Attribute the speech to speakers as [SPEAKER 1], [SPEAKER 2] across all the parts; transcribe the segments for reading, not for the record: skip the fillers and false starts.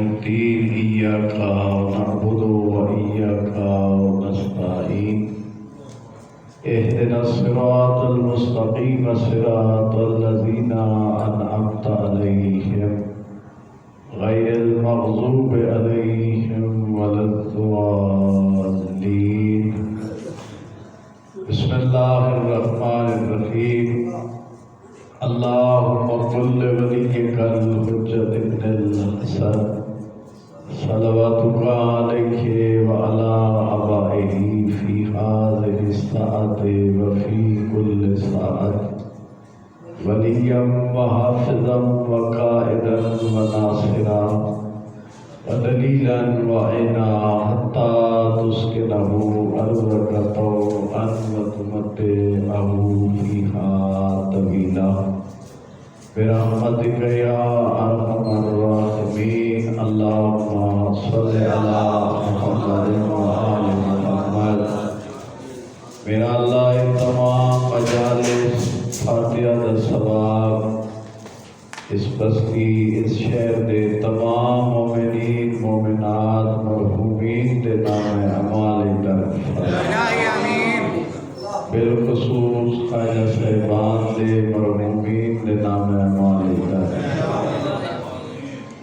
[SPEAKER 1] الدين إياك نعبد وإياك نستعين اهدنا الصراط المستقيم صراط الذين أنعمت عليهم غير المغضوب عليهم ولا الضالين بسم الله الرحمن الرحيم اللهم قل لوليك الحجة ابن الحسن صلواتك عليه وعلى آبائه في هذه الساعة وفي كل ساعة وليا وحافظا وقائدا وناصرا ودليلا وعينا حتى تسكنه أرضك طوعا وتمتعه فيها طويلا برحمتك يا أرحم الراحمين اللهم صل على محمد وآل محمد میرا اللہ تمام مجالس فاتحہ دا ثواب اس بستی اس شہر دے تمام مومنین مومنات مرحومین دے نام اعمال در بالخصوص خواجہ صاحبان دے مرحومین دے نام اعمال در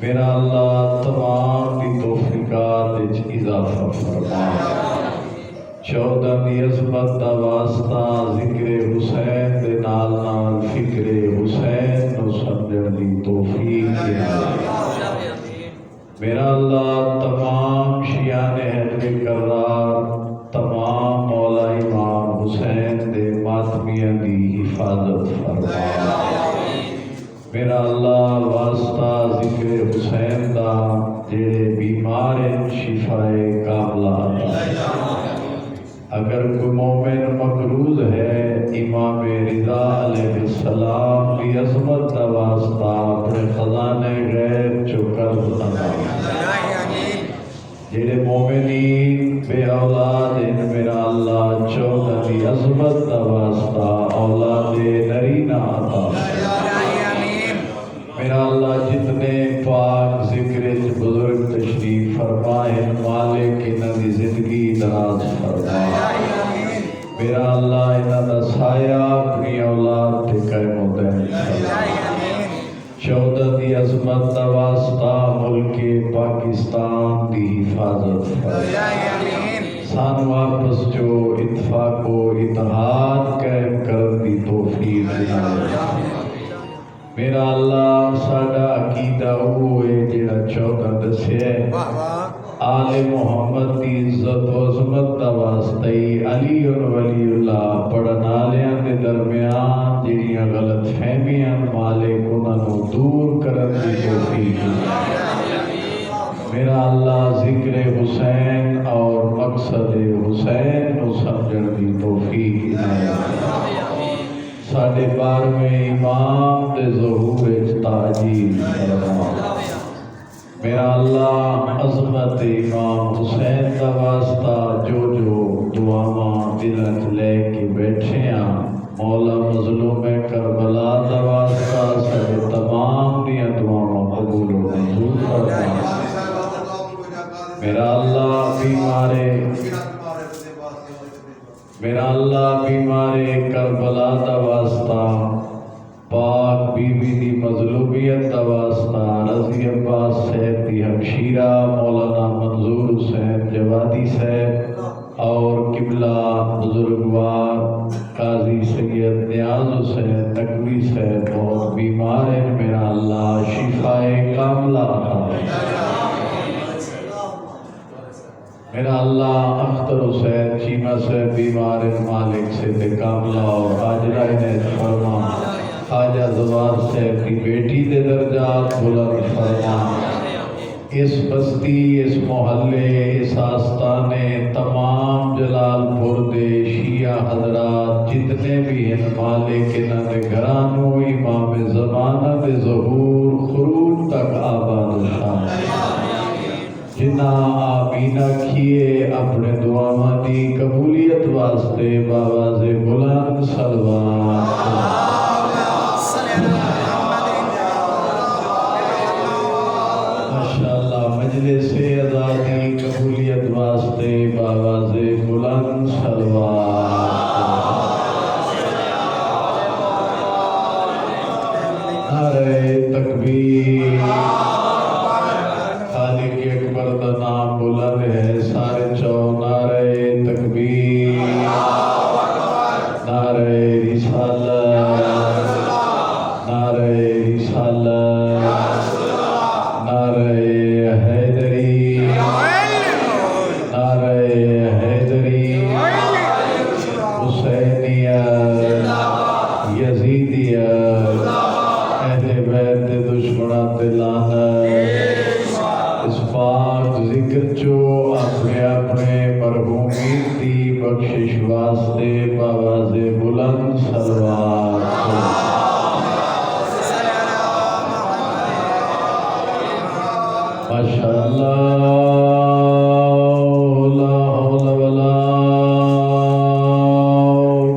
[SPEAKER 1] میرا اللہ تمام دی توفیقات اچ اضافہ فرما 14 دی عظمت دا واسطہ ذکر حسین دے نال نال فکر حسین نو سمجھن دی توفیق دے میرا اللہ تمام شیعان حضر کرار تمام مولا امام حسین دے ماتمیاں دی حفاظت فرما میرا اللہ واسطہ ذکر حسین دا جڑے بیمار شفائے کاملہ عطا اگر کوئی مومن مقروض ہے امام رضا علیہ السلام کی عظمت کا واسطہ اپنے خزانے غیر چکر ادا جڑے مومنین بے اولاد ان میرا اللہ 14 کی عظمت کا واسطہ اولاد نرینہ عطا میرا اللہ جتنے پاک ذکر بزرگ تشریف فرمائے مالک انہاں دی زندگی دراز فرمائے میرا اللہ انہاں دا سایہ اپنی اولاد تے قائم و دائم فرمائے 14 دی عظمت دا واسطہ ملک پاکستان دی حفاظت فرمائے سان واپس جو اتفاق و اتحاد قائم کر دی توفیق دے میرا اللہ ساڈا عقیدہ ہوئے جڑا 14 دسے آل محمد کی عزت و عظمت دا واسطے علی ولی اللہ پڑھن والیاں دے درمیان جڑیاں غلط فہمیاں مالک انہاں نوں دور کرن دی توفیق میرا اللہ ذکر حسین اور مقصد حسین نوں سمجھن دی توفیق ساڑھے 12ویں امام دے ظہور تاجیل فرما میرا اللہ عظمت امام حسین کا واسطہ جو دعاواں دلت لے کے بیٹھے ہیں مولا مظلوم کربلا کا واسطہ ساڑھے تمام دیا دعاواں قبول و منظور فرما میرا اللہ بیمارے کربلا دا واسطہ پاک بی بی دی مظلومیت دا واسطہ رضی عباس صاحب دی ہمشیرہ مولانا منظور حسین جوادی صاحب اور قبلہ بزرگوار قاضی سید نیاز حسین نقوی صاحب بہت بیمار ہیں میرا اللہ شفائے کاملہ عطا میرا اللہ اختر حسین چیمہ سے بیمار مالک سے کاملہ اور حاجرہ انہیں فرما خواجہ زوار صاحب کی بیٹی دے درجات بلند فرما اس بستی اس محلے اس آستانے تمام جلال پور دے شیعہ حضرات جتنے بھی ہیں مالک انہاں دے گھرانوں امام زمانہ دے ظہور خروج تک آباد شان جنہ آمینہ کیے اپنے دعا دی قبولیت واسطے باواز بلند صلوات ماشاءاللہ بخشش واسطے باواز بلند صلوات ماشاءاللہ لا حول ولا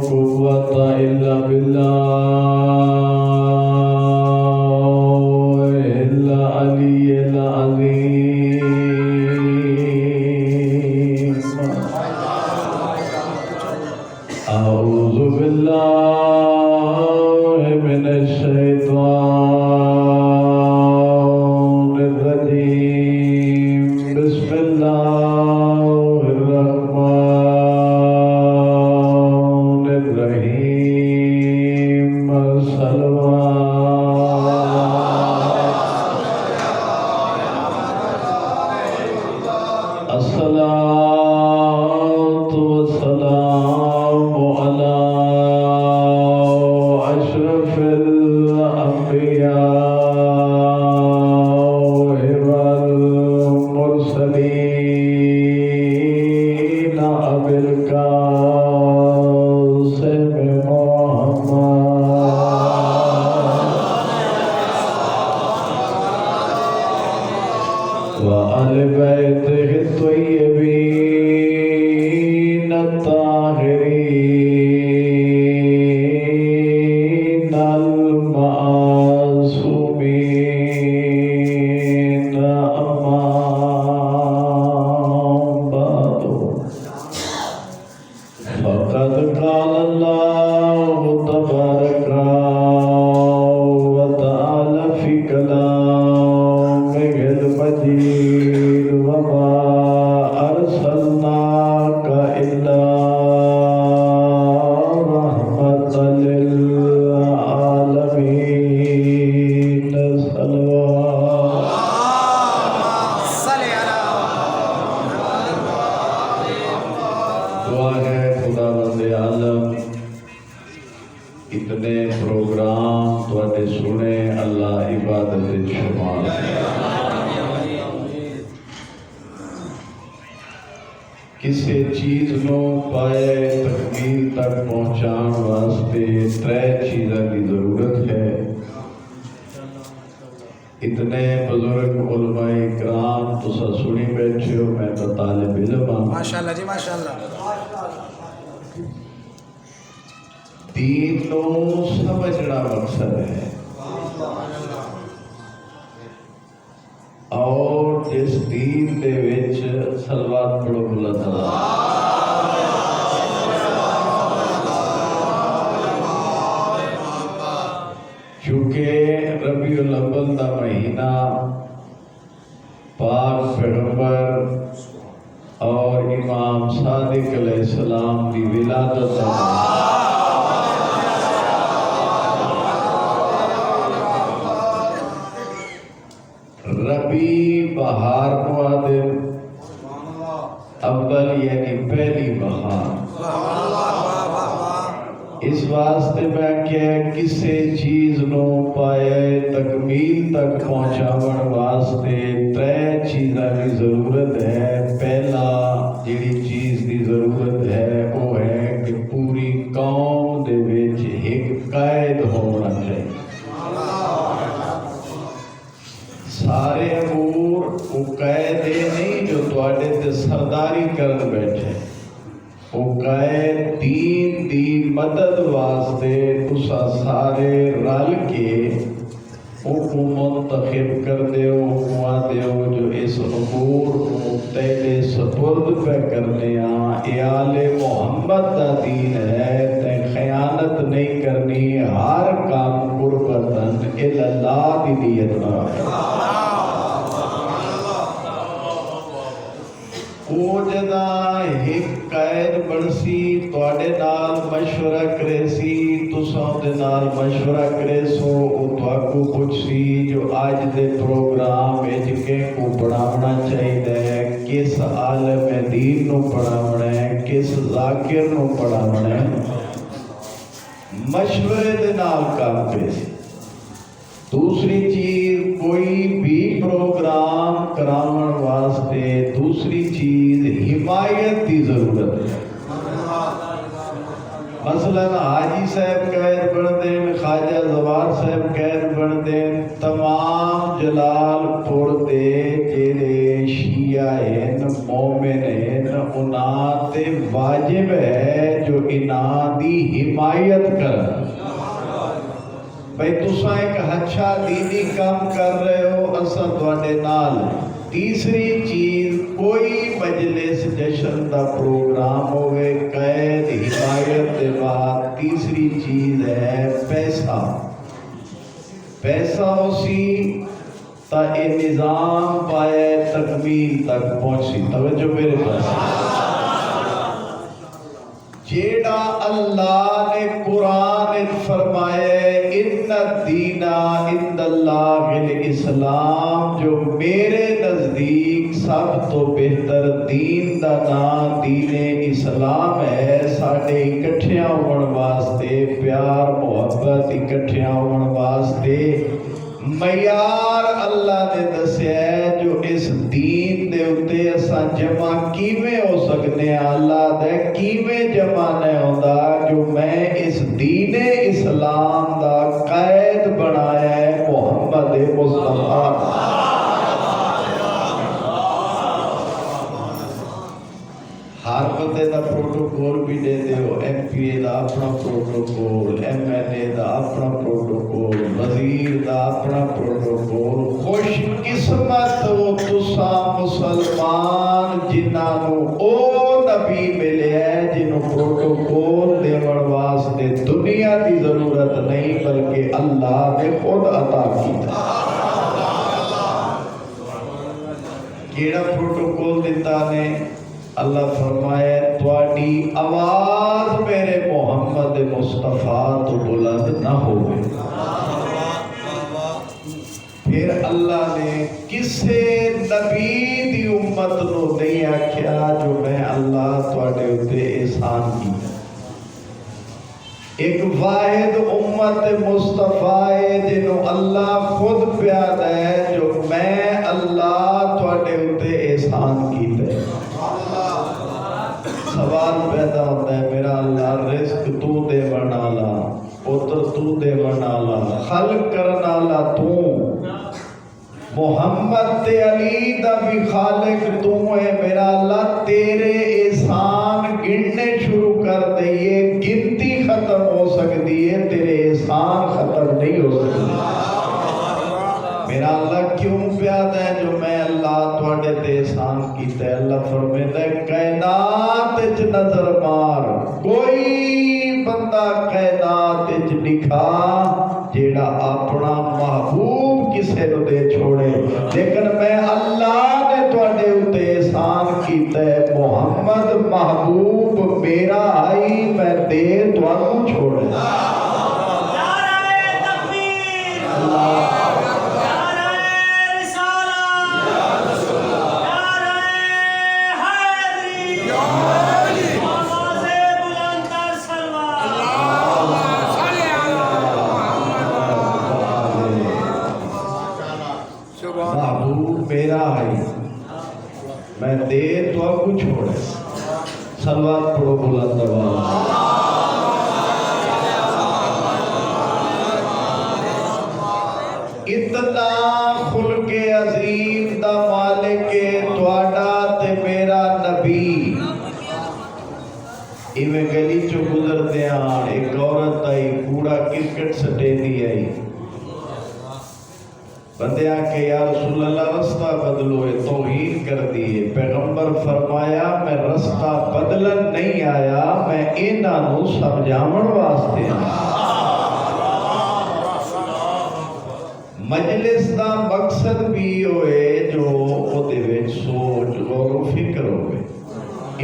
[SPEAKER 1] قوت الا باللہ العلی العظیم اعوذ باللہ من الشیطان الرجیم بسم اللہ الرحمن الرحیم الصلاة والسلام على أشرف الأنبياء والمرسلين أبي القاسم محمد وآل بيته الطيبين الطاهرين المعصومين أما بعد فقد قال الله تبارك وتعالى في كلامه المجيد وما أرسلناك إلا رحمة للعالمين صلوات دعا ہے خدا بند عالم اتنے پروگرام تواڈے سنے اللہ عبادت شمار کسی چیز نو پائے تکمیل تک پہنچان واسطے ترے چیزاں کی ضرورت ہے اتنے بزرگ علماء اکرام تسا سنی بیٹھے ہو میں تو طالب علم ہوں
[SPEAKER 2] ماشاءاللہ جی ماشاءاللہ
[SPEAKER 1] دین نو سمجھنا مقصد ہے اور جس دین دے وچ صلوات پڑھو اللہ تعالی چونکہ ربیع الاول دا مہینہ پاک پیغمبر اور امام صادق علیہ السلام دی ولادت دا ربیع بہار موادر اول یعنی پہلی بہار اس واسطے میں کہ کسی چیز نو پائے تکمیل تک پہنچاون واسطے ترے چیزاں کی ضرورت ہے پہلا جیڑی چیز کی ضرورت ہے وہ ہے کہ پوری قوم دے وچ ایک قائد ہونا چاہیے سارے امور وہ قائد نہیں جو تواڈے تے سرداری کرن بیٹھے وہ قائد دین دی مدد واسطے تسا سارے رل کے وہ منتخب کر دیو دیو جو اس امور کو تیلے سپرد پہ کرنے آل محمد دا دین ہے تے خیانت نہیں کرنی ہر کام قربتاً اللہ دی نیت نہ وہ جدا ایک قائد بنسی تواڈے نال مشورہ کرے سی تساں دے نال مشورہ کرے سو او تواکو پوچھسی جو آج دے پروگرام وچ کے کو پڑھاونا چاہیے کس عالم دین نو پڑھاونا ہے کس ذاکر نو پڑھاونا ہے مشورے دے نال کام کرے سی دوسری چیز کوئی بھی پروگرام کراون واسطے دوسری چیز حمایت کی ضرورت ہے مثلا حاجی صاحب قید بن دین، خواجہ زوار صاحب قید بن دین، تمام جلال پور دے جڑے شیعہ ہیں مومن ہیں انہاں تے واجب ہے جو انہاں دی حمایت کرن۔ بھئی تساں ایک اچھا دینی کام کر رہے ہو، اساں تواڈے نال۔ تیسری چیز، کوئی مجلس جشن دا پروگرام ہوئے قید حمایت دے بعد تیسری چیز ہے پیسہ۔ پیسہ اسی تا اے نظام پائے تکمیل تک پہنچی۔ توجہ میرے پاس، جیڑا اللہ نے قرآن فرمائے ان الدین عند اللہ الاسلام، جو میرے نزدیک سب تو بہتر دین دا نام دین اسلام ہے۔ ساڈے اکٹھیاں ہون واسطے، پیار محبت اکٹھیاں ہون واسطے معیار اللہ نے دسیا ہے جو اس دین دے اتے اساں جمع کیویں ہو سکنے ہیں۔ اللہ دے کیویں جمع نہیں ہوندا، جو میں اس دین اسلام دا قائد بنایا ہے محمد مصطفیٰ۔ ہر بندے دا پروٹوکول بھی دے دیو، ایم پی اے دا اپنا پروٹوکول، ایم ایل اے دا اپنا پروٹوکول، وزیر دا اپنا پروٹوکول۔ خوش قسمت وہ تساں مسلمان جنہاں نوں او نبی ملے ہے جنہوں پروٹوکول دیون واسطے دنیا دی ضرورت نہیں بلکہ اللہ نے خود عطا کیتا۔ کیڑا پروٹوکول دیتا نے؟ اللہ فرمائے تواڈی آواز میرے محمد مصطفیٰ تو بلند نہ ہوئے۔ پھر اللہ نے کسے نبی دی امت نو نہیں آکھیا جو میں اللہ تواڈے اتے احسان کیا۔ ایک واحد امت مصطفیٰ ہے جنہوں اللہ خود پیاد ہے جو میں اللہ تواڈے اتے احسان کیتا ہے۔ سوال پیدا ہوتا ہے میرا اللہ رزق تو دے ونالا، پتر تو دے ونالا، خلق کرنالا تو، محمد تے علی دا بھی خالق تو ہے میرا اللہ۔ تیرے احسان گننے شروع کر دئیے، گنتی ختم ہو سکتی ہے، تیرے احسان ختم نہیں ہو سکتی۔ میرا اللہ کیوں پیاد ہے جو میں اللہ تواڈے تے احسان کیتا ہے۔ اللہ فرماتا ہے کائنات وچ نظر مار، کوئی بندہ کائنات وچ دکھا جیڑا اپنا محبوب کسے نو دے چھوڑے، لیکن میں اللہ نے تواڈے اتے احسان کیتا ہے، محمد محبوب میرا آئی میں دے تانوں چھوڑے۔ محبوب میرا آئی میں دے تو آپ کو چھوڑے۔ صلوات پڑھو بلند آواز۔ اتنا خلق عظیم دا مالک تواڈا تے میرا نبی۔ ایویں گلی چو گزرتے ہیں ایک عورت آئی کوڑا کرکٹ سٹے دی آئی، بندے آکے یا رسول اللہ رستہ بدلوئے، توہین کر دیئے۔ پیغمبر فرمایا میں رستہ بدلن نہیں آیا، میں انہاں نوں سمجھاون واسطے آیا۔ مجلس دا مقصد بھی ہوئے جو او دے وچ سوچ غور و فکر ہوئے۔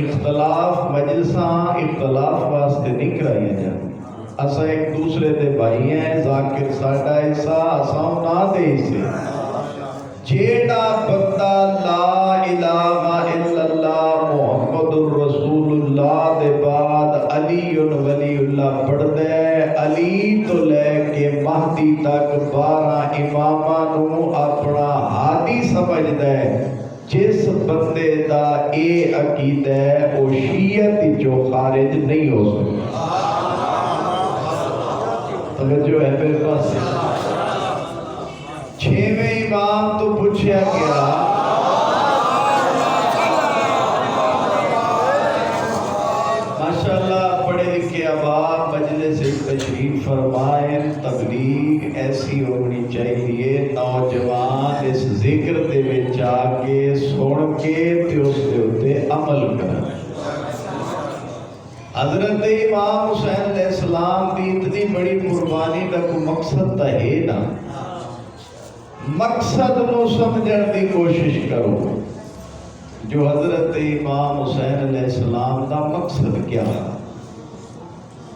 [SPEAKER 1] اختلاف مجلساں اختلاف واسطے نہیں کرائی جاتی۔ اسا ایک دوسرے دے بھائی ہیں، ذاکر ساڈا حصہ اساں نہ دے حصے۔ جیڑا بندہ لا الہ الا اللہ محمد رسول اللہ دے بعد علی ولی اللہ پڑھ دے، علی تو لے کے مہدی تک 12 اماماں نوں اپنا ہادی سمجھ دے، جس بندے دا اے عقیدہ ہے وہ شیعت جو خارج نہیں ہو سکتا۔ توجہ ہے میرے پاس؟ چھویں امام تو پوچھا گیا ماشاءاللہ پڑھے لکھے اباب مجلس تشریف فرمائیں. تبلیغ ایسی ہونی چاہیے نوجوان اس ذکر دے وچ آ کے سن کے تے اس دے اوتے عمل کرن. حضرت امام حسین علیہ السلام دی اتنی بڑی قربانی کا کوئی مقصد تو ہے نا. مقصد نو سمجھن دی کوشش کرو. جو حضرت امام حسین علیہ السلام دا مقصد کیا ہے؟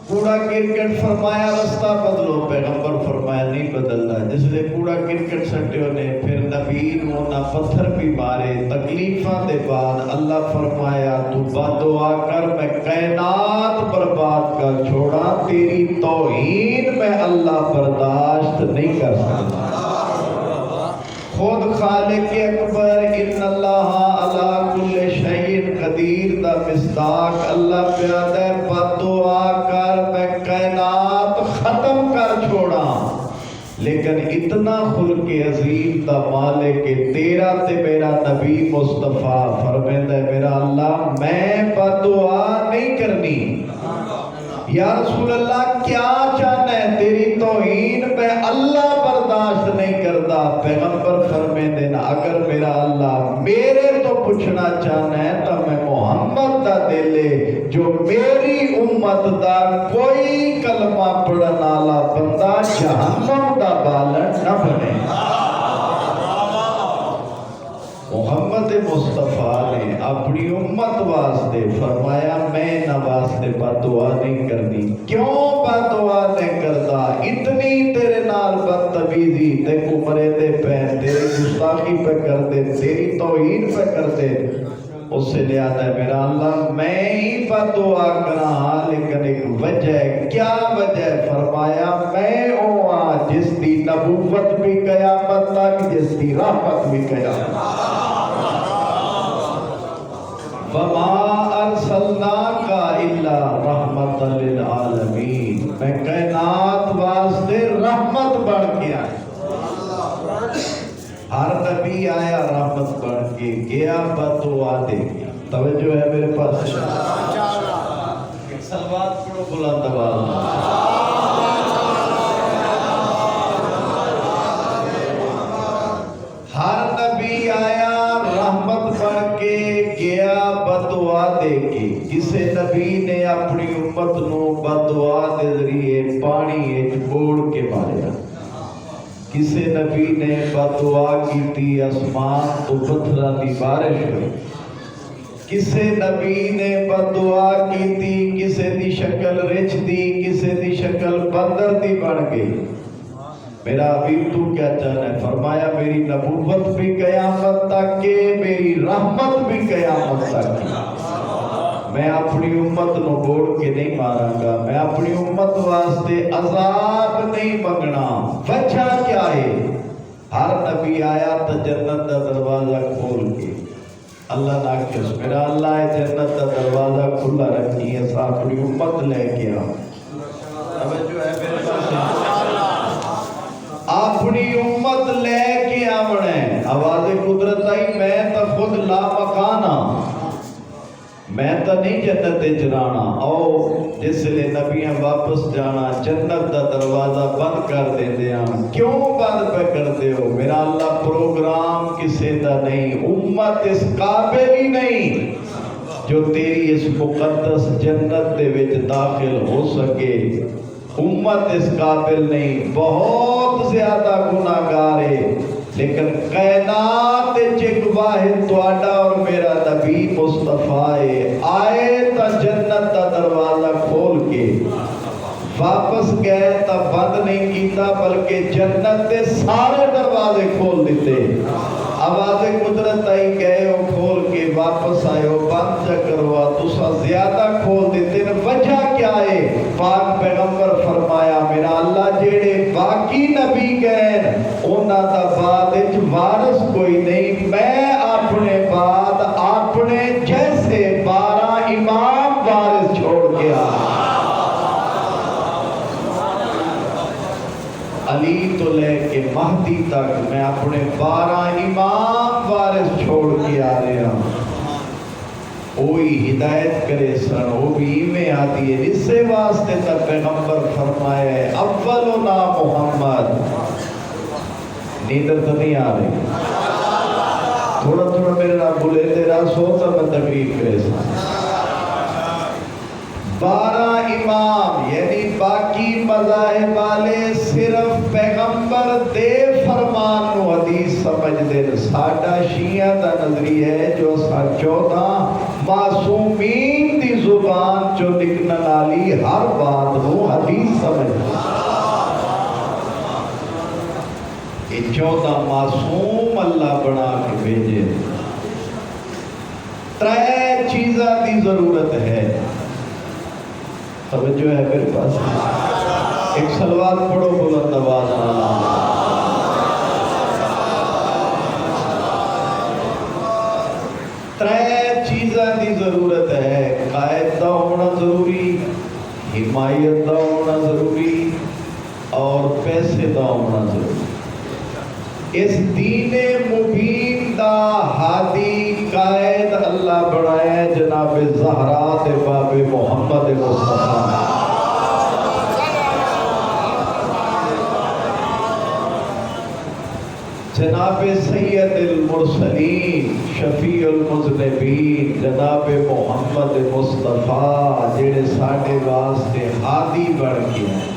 [SPEAKER 1] کوڑا کرکٹ فرمایا رستہ بدلو، پیغمبر فرمایا نہیں بدلنا. جس نے کوڑا کرکٹ سٹے نے پھر نبی نو نہ پتھر بھی مارے. تکلیفاں دے بعد اللہ فرمایا تو بدعا کر میں کائنات برباد کر چھوڑا، تیری توہین میں اللہ برداشت نہیں کر سکتا. خود خالق اکبر ان اللہ علی کل شیء قدیر دا مصداق اللہ پیادہ بدعا کر میں کائنات ختم کر چھوڑا، لیکن اتنا خلق عظیم دا مالک تیرا تے میرا نبی مصطفیٰ فرمائندا ہے میرا اللہ میں بدعا نہیں کرنی. یا رسول اللہ کیا چاہنا ہے؟ تیری توہین پہ اللہ برداشت نہیں کرتا. پیغمبر فرمائندے نا اگر میرا اللہ میرے تو پوچھنا چاہنا ہے تو میں محمد دا دلے جو میری امت دا کوئی کلمہ پڑھن والا بندہ جہنم دا بالن نہ بنے. محمد مصطفیٰ نے اپنی امت واسطے فرمایا میں نہ واسطے بدعا نہیں کرنی. کیوں بدعا نہیں کرتا؟ اتنی تیرے نال بدتمیزی تے کمرے دے پہ تیرے گستاخی پہ کر دے، تیری توہین پہ کر دے. اس سے لہذا ہے میرا اللہ میں ہی بدعا کرا، لیکن ایک وجہ ہے. کیا وجہ ہے؟ فرمایا میں ہوں جس دی نبوت بھی قیامت تک، جس دی رحمت بھی قیامت. وَمَا أَرْسَلْنَاكَ إِلَّا رَحْمَةً لِلْعَالَمِينَ میں کائنات واسطے رحمت بڑھ کے آیا. ہر نبی آیا رحمت بڑھ کے گیا بدعا دے گیا. توجہ ہے میرے پاس؟ سلوات پڑھو بلند آواز. ہر نبی آیا رحمت بڑھ کے گیا بدعا دے کے. کسے نبی نے اپنی امت نو بدعا دے ذریعے پانی بوڑ کے ماریا. کسے نبی نے بدعا کی تھی آسمان تو پتھراں دی بارش ہوئی. کسے نبی نے بدعا کی تھی کسے دی شکل رچ دی، کسے دی شکل بندر دی بن گئی. میرا حبیب تو کیا چاہنا ہے؟ فرمایا میری نبوت بھی قیامت تک کے، میری رحمت بھی قیامت تک کی. میں اپنی امت نو بوڑ کے نہیں ماراں گا. میں اپنی امت واسطے عذاب نہیں منگنا. وجہ کیا ہے؟ ہر نبی آیا تو جنت دا دروازہ کھول کے اللہ نہ کس میرا اللہ جنت دا دروازہ کھلا رکھی ہے اپنی امت لے کے آؤ. توجہ ہے میرے پاس؟ اپنی امت لے کے آونا ہے. آواز قدرت آئی میں تو خود لا مکانا، میں تو نہیں جنت جرانا. او جس لئے نبیاں واپس جانا جنت دا دروازہ بند کر دیں دیا. کیوں بند پہ کر دے ہو؟ میرا اللہ پروگرام کسے دا نہیں، امت اس قابل ہی نہیں جو تیری اس مقدس جنت دے وچ داخل ہو سکے. امت اس قابل نہیں، بہت زیادہ گناہگار ہے. لیکن کائنات ایک واحد تواڈا اور میرا نبی مصطفیٰ آئے تا جنت دا دروازہ کھول کے واپس گئے تا بند نہیں کیتا بلکہ جنت دے سارے دروازے کھول دیتے. آواز قدرت آئی گئے ہو کھول کے واپس آئے ہو بند چکر ہوا تسا زیادہ کھول دیتے. وجہ کیا ہے؟ پاک پیغمبر فرمایا میرا اللہ جیڑے باقی نبی گئے انہاں دا بعد وارث کوئی نہیں، میں اپنے بعد اپنے جیسے 12 امام وارث چھوڑ گیا. اپنے 12 امام وارث چھوڑ کے آ رہے ہیں، وہی ہدایت کرے سن، وہ بھی میں آتی ہے اس سے واسطے تک پیغمبر فرمایا ہے اولنا محمد۔ نیندر تو نہیں آ رہی، تھوڑا تھوڑا میرے نام بولے تیرا سوتا میں تقریب کرے سن۔ 12 امام یعنی باقی مذاہب والے صرف پیغمبر دے فرمان نو حدیث سمجھ دے۔ ساڈا شیعہ دا نظریہ ہے جو 14 معصومین دی زبان جو لکھن والی ہر بات نو حدیث سمجھ دے۔ یہ 14 معصوم اللہ بنا کے بھیجے۔ 3 چیزاں دی ضرورت ہے، توجہ ہے میرے پاس؟ ایک صلوات پڑھو بلند آواز نال۔ 3 چیزاں دی ضرورت ہے، قائد دا ہونا ضروری، حمایت دا ہونا ضروری اور پیسے دا ہونا ضروری۔ اس دین مبین دا ہادی قائد اللہ بنایا ہے جناب زہرا تے باب محمد مصطفیٰ۔ جناب سید المرسلین شفیع المذنبین جناب محمد مصطفیٰ جڑے ساڈے واسطے ہادی بن کے ہیں۔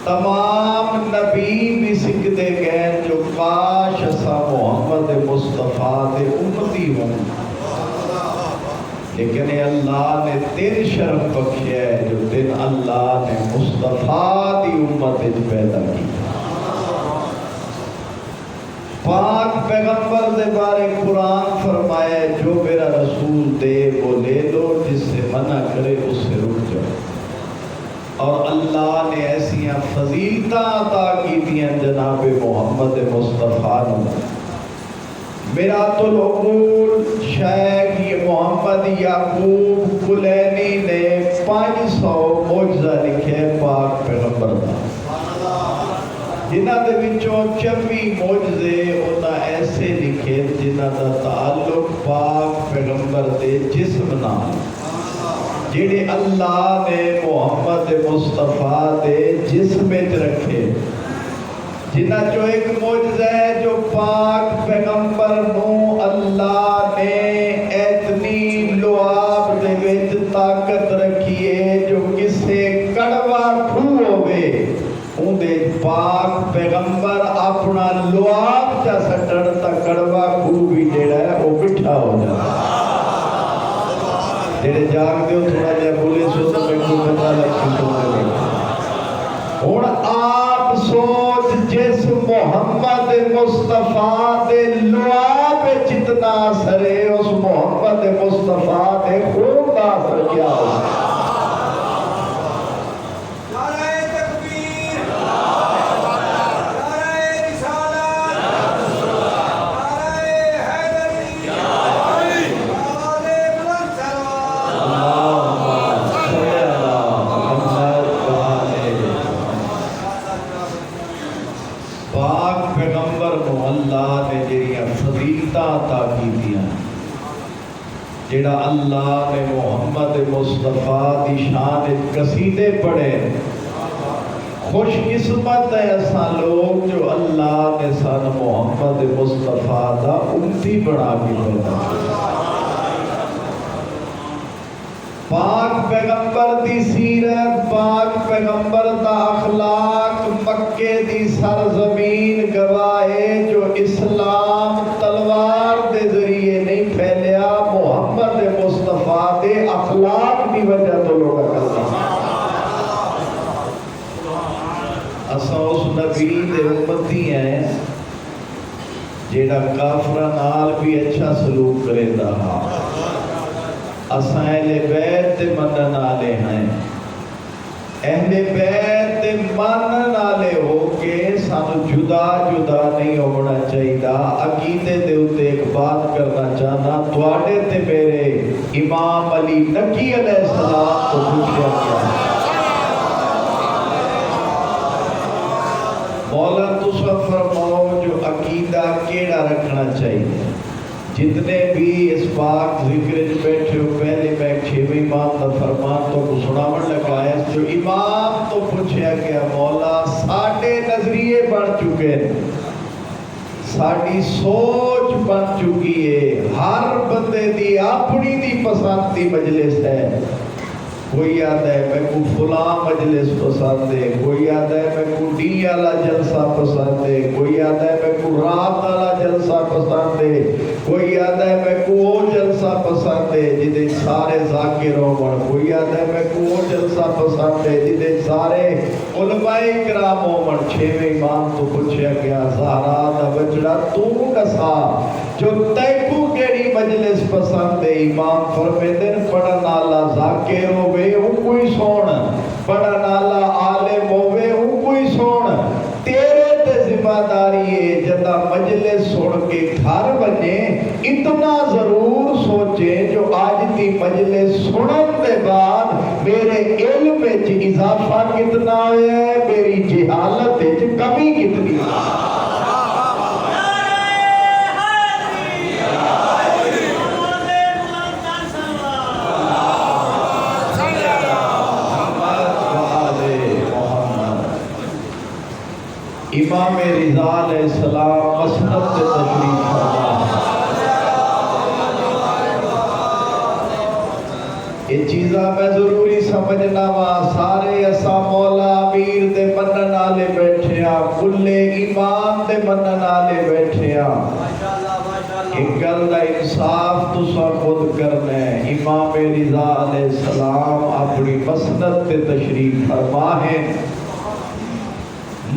[SPEAKER 1] تمام نبی بھی سکھتے گئے جو کاش اسا محمد مصطفیٰ دے امتی ہوں، لیکن اللہ نے تین شرف بخشیا ہے جو تین اللہ نے مصطفیٰ دی امت پیدا کی۔ پاک پیغمبر دے بارے قرآن فرمایا ہے جو میرا رسول دے وہ لے لو، جس سے منع کرے اس سے رک جاؤ۔ اور اللہ نے ایسی فضیلتاں عطا کی دیا جناب محمد مصطفیٰ نے۔ میرات العقول شیخ محمد یعقوب کلینی نے 500 معجزہ لکھے پاک پیغمبر دا، جنہاں دے وچوں 24 معجزے انہاں ایسے لکھے جنہاں دا تعلق پاک پیغمبر دے جسم نال، جڑے اللہ نے محمد مصطفیٰ دے جسم وچ رکھے۔ جنہاں جو ایک معجزہ ہے جو پاک پیغمبر نو اللہ نے اتنی لعاب دے وچ طاقت رکھی ہے جو کسے کڑوا کھو ہوئے اون دے پاک پیغمبر اپنا لعاب چا سٹن تا کڑوا کھو بھی جڑا ہے وہ مٹھا ہو جاتا۔ جڑے جاگ دیو تھوڑا جا بولے سو تو میں کو پتہ لگی تو ہن آپ سوچ جس محمد مصطفیٰ دے لعاب جتنا اثر ہے اس محمد مصطفیٰ دے خون کا اثر کیا ہو۔ جڑا اللہ نے محمد مصطفیٰ دی شان قصیدے پڑھے، خوش قسمت ہے اساں لوگ جو اللہ نے سان محمد مصطفیٰ دا امتی بنا کے پیدا کیا۔ پاک پیغمبر دی سیرت، پاک پیغمبر دا اخلاق مکے دی سرزمین گواہ ہے جو اسلام تلوار دے ذریعے نہیں پھیلیا، محمد مصطفیٰ دے اخلاق دی وجہ تو لوگ کرتا۔ اساں اس نبی دے امتی ہیں جیڑا کافرہ نال بھی اچھا سلوک کرے دا، اساں اہل بیت منن والے ہیں، اہل بیت منن والے ہو کے سانو جدا جدا نہیں ہونا چاہیے۔ عقیدے دے اوتے ایک بات کرنا چاہنا، تواڈے تے میرے امام علی نقی علیہ السلام کو پوچھا گیا، مولا تسا فرماؤ جتنے بھی اس پاک ذکر بیٹھے ہو، پہلے میں ایک 6ویں امام کا فرمان تو کو سناون لگا ہے، جو امام تو پوچھا گیا مولا ساڈے نظریے بن چکے ہیں، ساڈی سوچ بن چکی ہے، ہر بندے دی اپنی دی پسند دی مجلس ہے، کوئی آتا ہے میں کو فلاں مجلس پسند ہے، کوئی آتا ہے میں کو ڈی والا جلسہ پسند ہے، کوئی آتا ہے میں کو رات والا جلسہ پسند ہے، کوئی آتا ہے میں کو وہ جلسہ پسند ہے جدے سارے ذاکر ہون، کوئی آتا ہے میں کو وہ جلسہ پسند ہے جدے سارے علماء کرام ہون۔ 6ویں امام تو پوچھا گیا زہرا دا بچڑا تو دسا جو تیکو کیڑی مجلس پسند ہے؟ امام فرمیندے پڑھن والا ذاکر ہوے او کوئی سون، پڑھن والا عالم ہوے او کوئی سون، تیرے تے ذمہ داری ہے جدا مجلس سن کے گھر بنے اتنا ضرور سوچے جو آج دی مجلس سنن دے بعد میرے علم وچ اضافہ کتنا ہے، میری جہالت وچ کمی کتنی ہے۔ امام رضا علیہ السلام مسند سے تشریف فرما، یہ چیزاں میں ضروری سمجھنا وا، سارے اسا مولا امیر دے منن والے بیٹھے ہاں، کلے امام دے منن والے بیٹھے ہاں، ایک گل دا انصاف تساں خود کرنا ہے۔ امام رضا علیہ السلام اپنی مسند سے تشریف فرما ہے،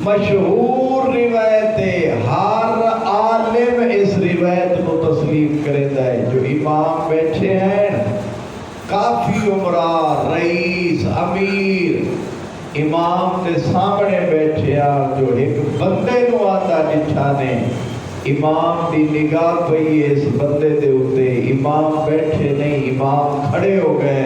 [SPEAKER 1] مشہور روایت ہے، ہر عالم اس روایت کو تسلیم کرتا ہے، جو امام بیٹھے ہیں کافی عمرہ رئیس امیر امام کے سامنے بیٹھے ہیں، جو ایک بندے کو آتا جچھا نے امام دی نگاہ پئی ہے اس بندے دے ہوتے، امام بیٹھے نہیں، امام کھڑے ہو گئے،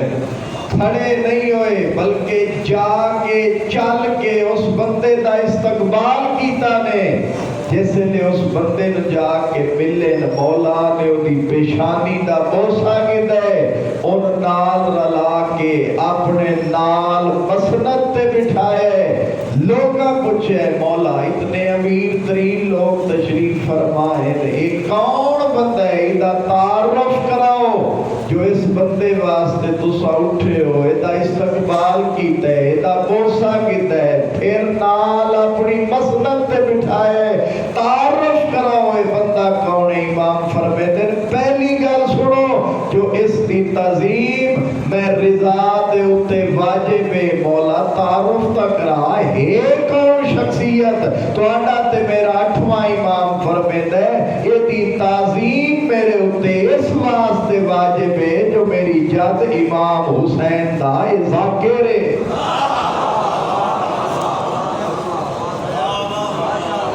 [SPEAKER 1] کھڑے نہیں ہوئے بلکہ جا کے چل کے اس بندے دا استقبال کیتا نے، جس نے اس بندے نے جا کے ملے مولا نے دی پیشانی دا بوسا کیتا ہے، ان نال رلا کے اپنے نال مسند تے بٹھائے، لوگاں پوچھے مولا اتنے امیر ترین لوگ تشریف فرمائے، ایک کون بندہ ہے، ایدہ تعارف کراؤ جو اس بندے واسطے تسا اٹھے ہو، ایدہ استقبال کیتا ہے، ایدہ بوسا کیتا ہے، پھر نال اپنی مسند تے بٹھائے، تعارف کراؤ اے بندہ کون ہے؟ امام فرمیندے پہلی گل سنو جو اس دی تعظیم میں رضا دے اتے واجب ہے، مولا تعارف تک رہا ہے کون شخصیت، تو آنڈا تے میرا 8واں امام فرمیندے یہ دی تعظیم میرے اتے اس واسطے واجب ہے جو میری جد امام حسین دا ذاکر ہے۔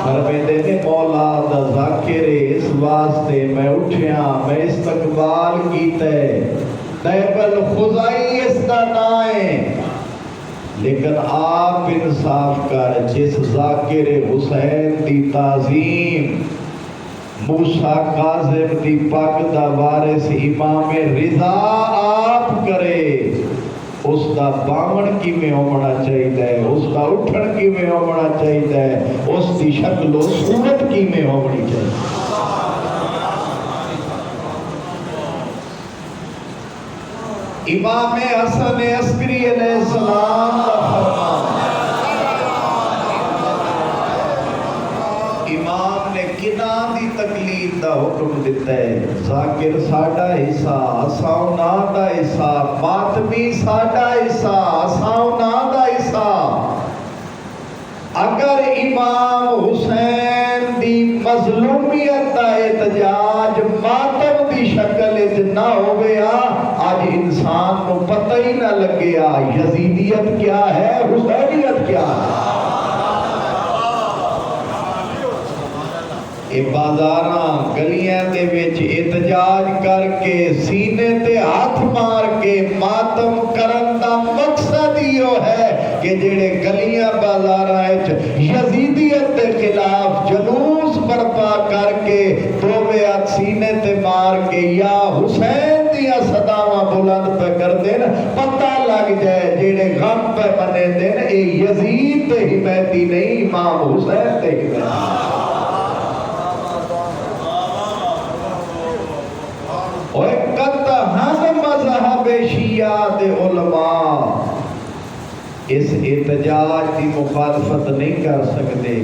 [SPEAKER 1] فرمیندے نے مولا دا ذاکر اس واسطے میں اٹھیا، میں استقبال کیتا ہے، طیب الخزائی اس دا نائیں، لیکن آپ انصاف کر جس ذاکر حسین دی تعظیم موسیٰ کاظم دی پاک دا وارث امام رضا آپ کرے، اس دا باون کی میں ہونا چاہیے، اس دا اٹھن کی میں ہونا چاہیے، اس دی شکل و صورت کی میں ہونی چاہیے۔ امام حسن عسکری علیہ السلام کا فرمان، امام نے کنہ دی تقلید دا حکم دیتا ہے، ذاکر ساڈا حصہ اساؤنا دا حصہ، ماتمی ساڈا حصہ اساؤنا دا حصہ۔ اگر امام حسین دی مظلومیت دا احتجاج ماتم دی شکل اچ نہ ہو گیا، آج انسان کو پتہ ہی نہ لگیا یزیدیت کیا ہے، حسینیت کیا ہے۔ اے بازاراں گلیاں دے وچ احتجاج کر کے سینے تے ہاتھ مار کے ماتم کرن دا مقصد یہ ہے کہ جڑے گلیاں بازاراں وچ یزیدیت دے خلاف جلوس برپا کر کے دوویں ہاتھ سینے تے مار کے یا حسین دیا صداواں بلند پہ کر دین پتہ لگ جائے جیڑے غم پہ بنے دین اے یزید تے حمایتی نہیں امام حسین تے حمایتی اور قطع ہم مذہب شیعہ دے علماء اس احتجاج کی مخالفت نہیں کر سکتے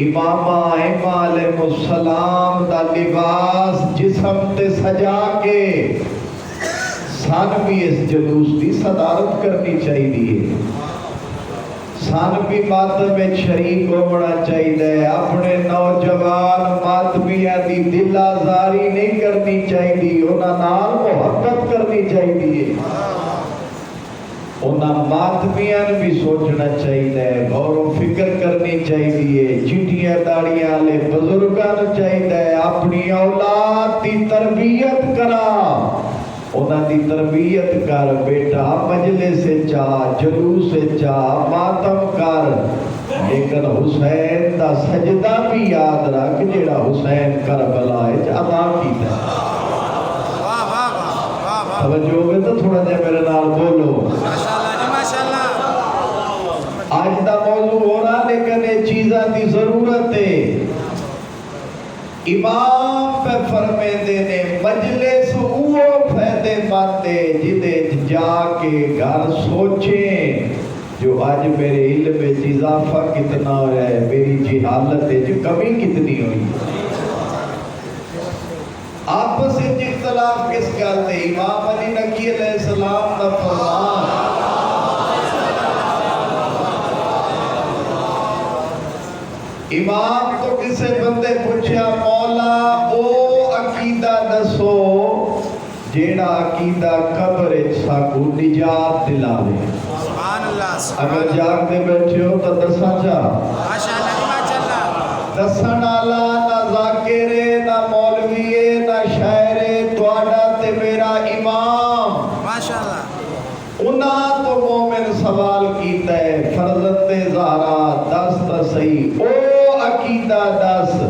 [SPEAKER 1] امامہ ائمہ علیہ السلام دا لباس جسم تے سجا کے سان بھی اس جلوس دی صدارت کرنی چاہیے سان بھی ماتم میں شریک ہونا چاہیے اپنے نوجوان ماتمیاں دی دل آزاری نہیں کرنی چاہیے انہاں نال محبت کرنی چاہیے انہاں ماتمیاں بھی سوچنا چاہیے غور و فکر کرنی چاہیے چٹیاں داڑیاں لے بزرگان چاہیے اپنی اولاد دی تربیت کرا انہاں دی تربیت کر بیٹا مجلس سے چاہ جلوس سے چاہ ماتم کر لیکن حسین دا سجدہ بھی یاد رکھ جیڑا حسین کربلا وچ ادا کیتا توجہ ہوگی تو تھوڑا جا میرے نال بولو آج دا موضوع ہو رہا لیکن یہ چیزاں دی ضرورت ہے امام پہ فرمے دینے مجلس وہ فیدے ماندے جدے جا کے گھر سوچیں جو آج میرے علم میں اضافہ کتنا ہو رہا ہے میری جہالت ہے جو کمی کتنی ہوئی آپس اختلاف کس گل تے امام علی نقی علیہ السلام دا فرمان امام تو کسے بندے پوچھا مولا او عقیدہ دسو جیڑا عقیدہ قبر ساکو نجات دلاوے اگر جاگ دے بیٹھے ہو تو دسا جا دسن آلا نہ ذاکرے نہ مولویے نہ شاعرے توڑا تے میرا امام انہاں تو مومن سوال کیتا ہے فرزند زہرا دس تا صحیح او عقیدہ دس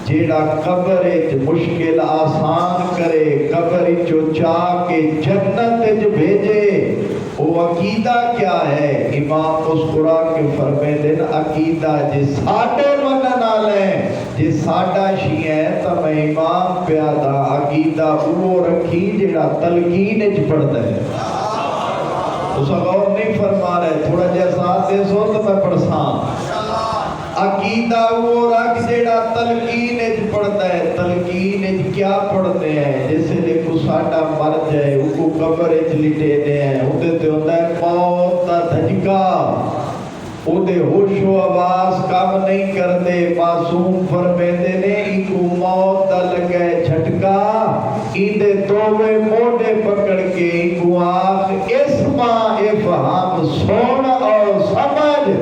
[SPEAKER 1] جیڑا قبر مشکل آسان کرے قبر چو چاہ کے جنت جو بھیجے وہ عقیدہ کیا ہے امام مسکرا کے فرمے دن عقیدہ جی ساڑھے منن آلے جی ساڑھا شیعہ ہے تو میں امام پیادا عقیدہ وہ رکھی جیڑا تلقین اچ پڑھتا ہے اس غور نہیں فرما رہے تھوڑا جیسا آتے سو تو میں پڑھساں عقیدہ وہ رکھ جیڑا تلقین اچ پڑھتا ہے تلقین اچ کیا پڑھتے ہیں جیسے دیکھو ساڑھا مر جائے وہ کو قبر اچ لٹے دے ہیں ہوتے تے ہوتا ہے موت تا دھجکا اودے ہوش و آواز کام نہیں کرتے معصوم فرمیندے نے ایکو موت دا لگے جھٹکا ایندے دووے موڈے پکڑ کے ایکو آخ اسما افہام سون اور سمجھ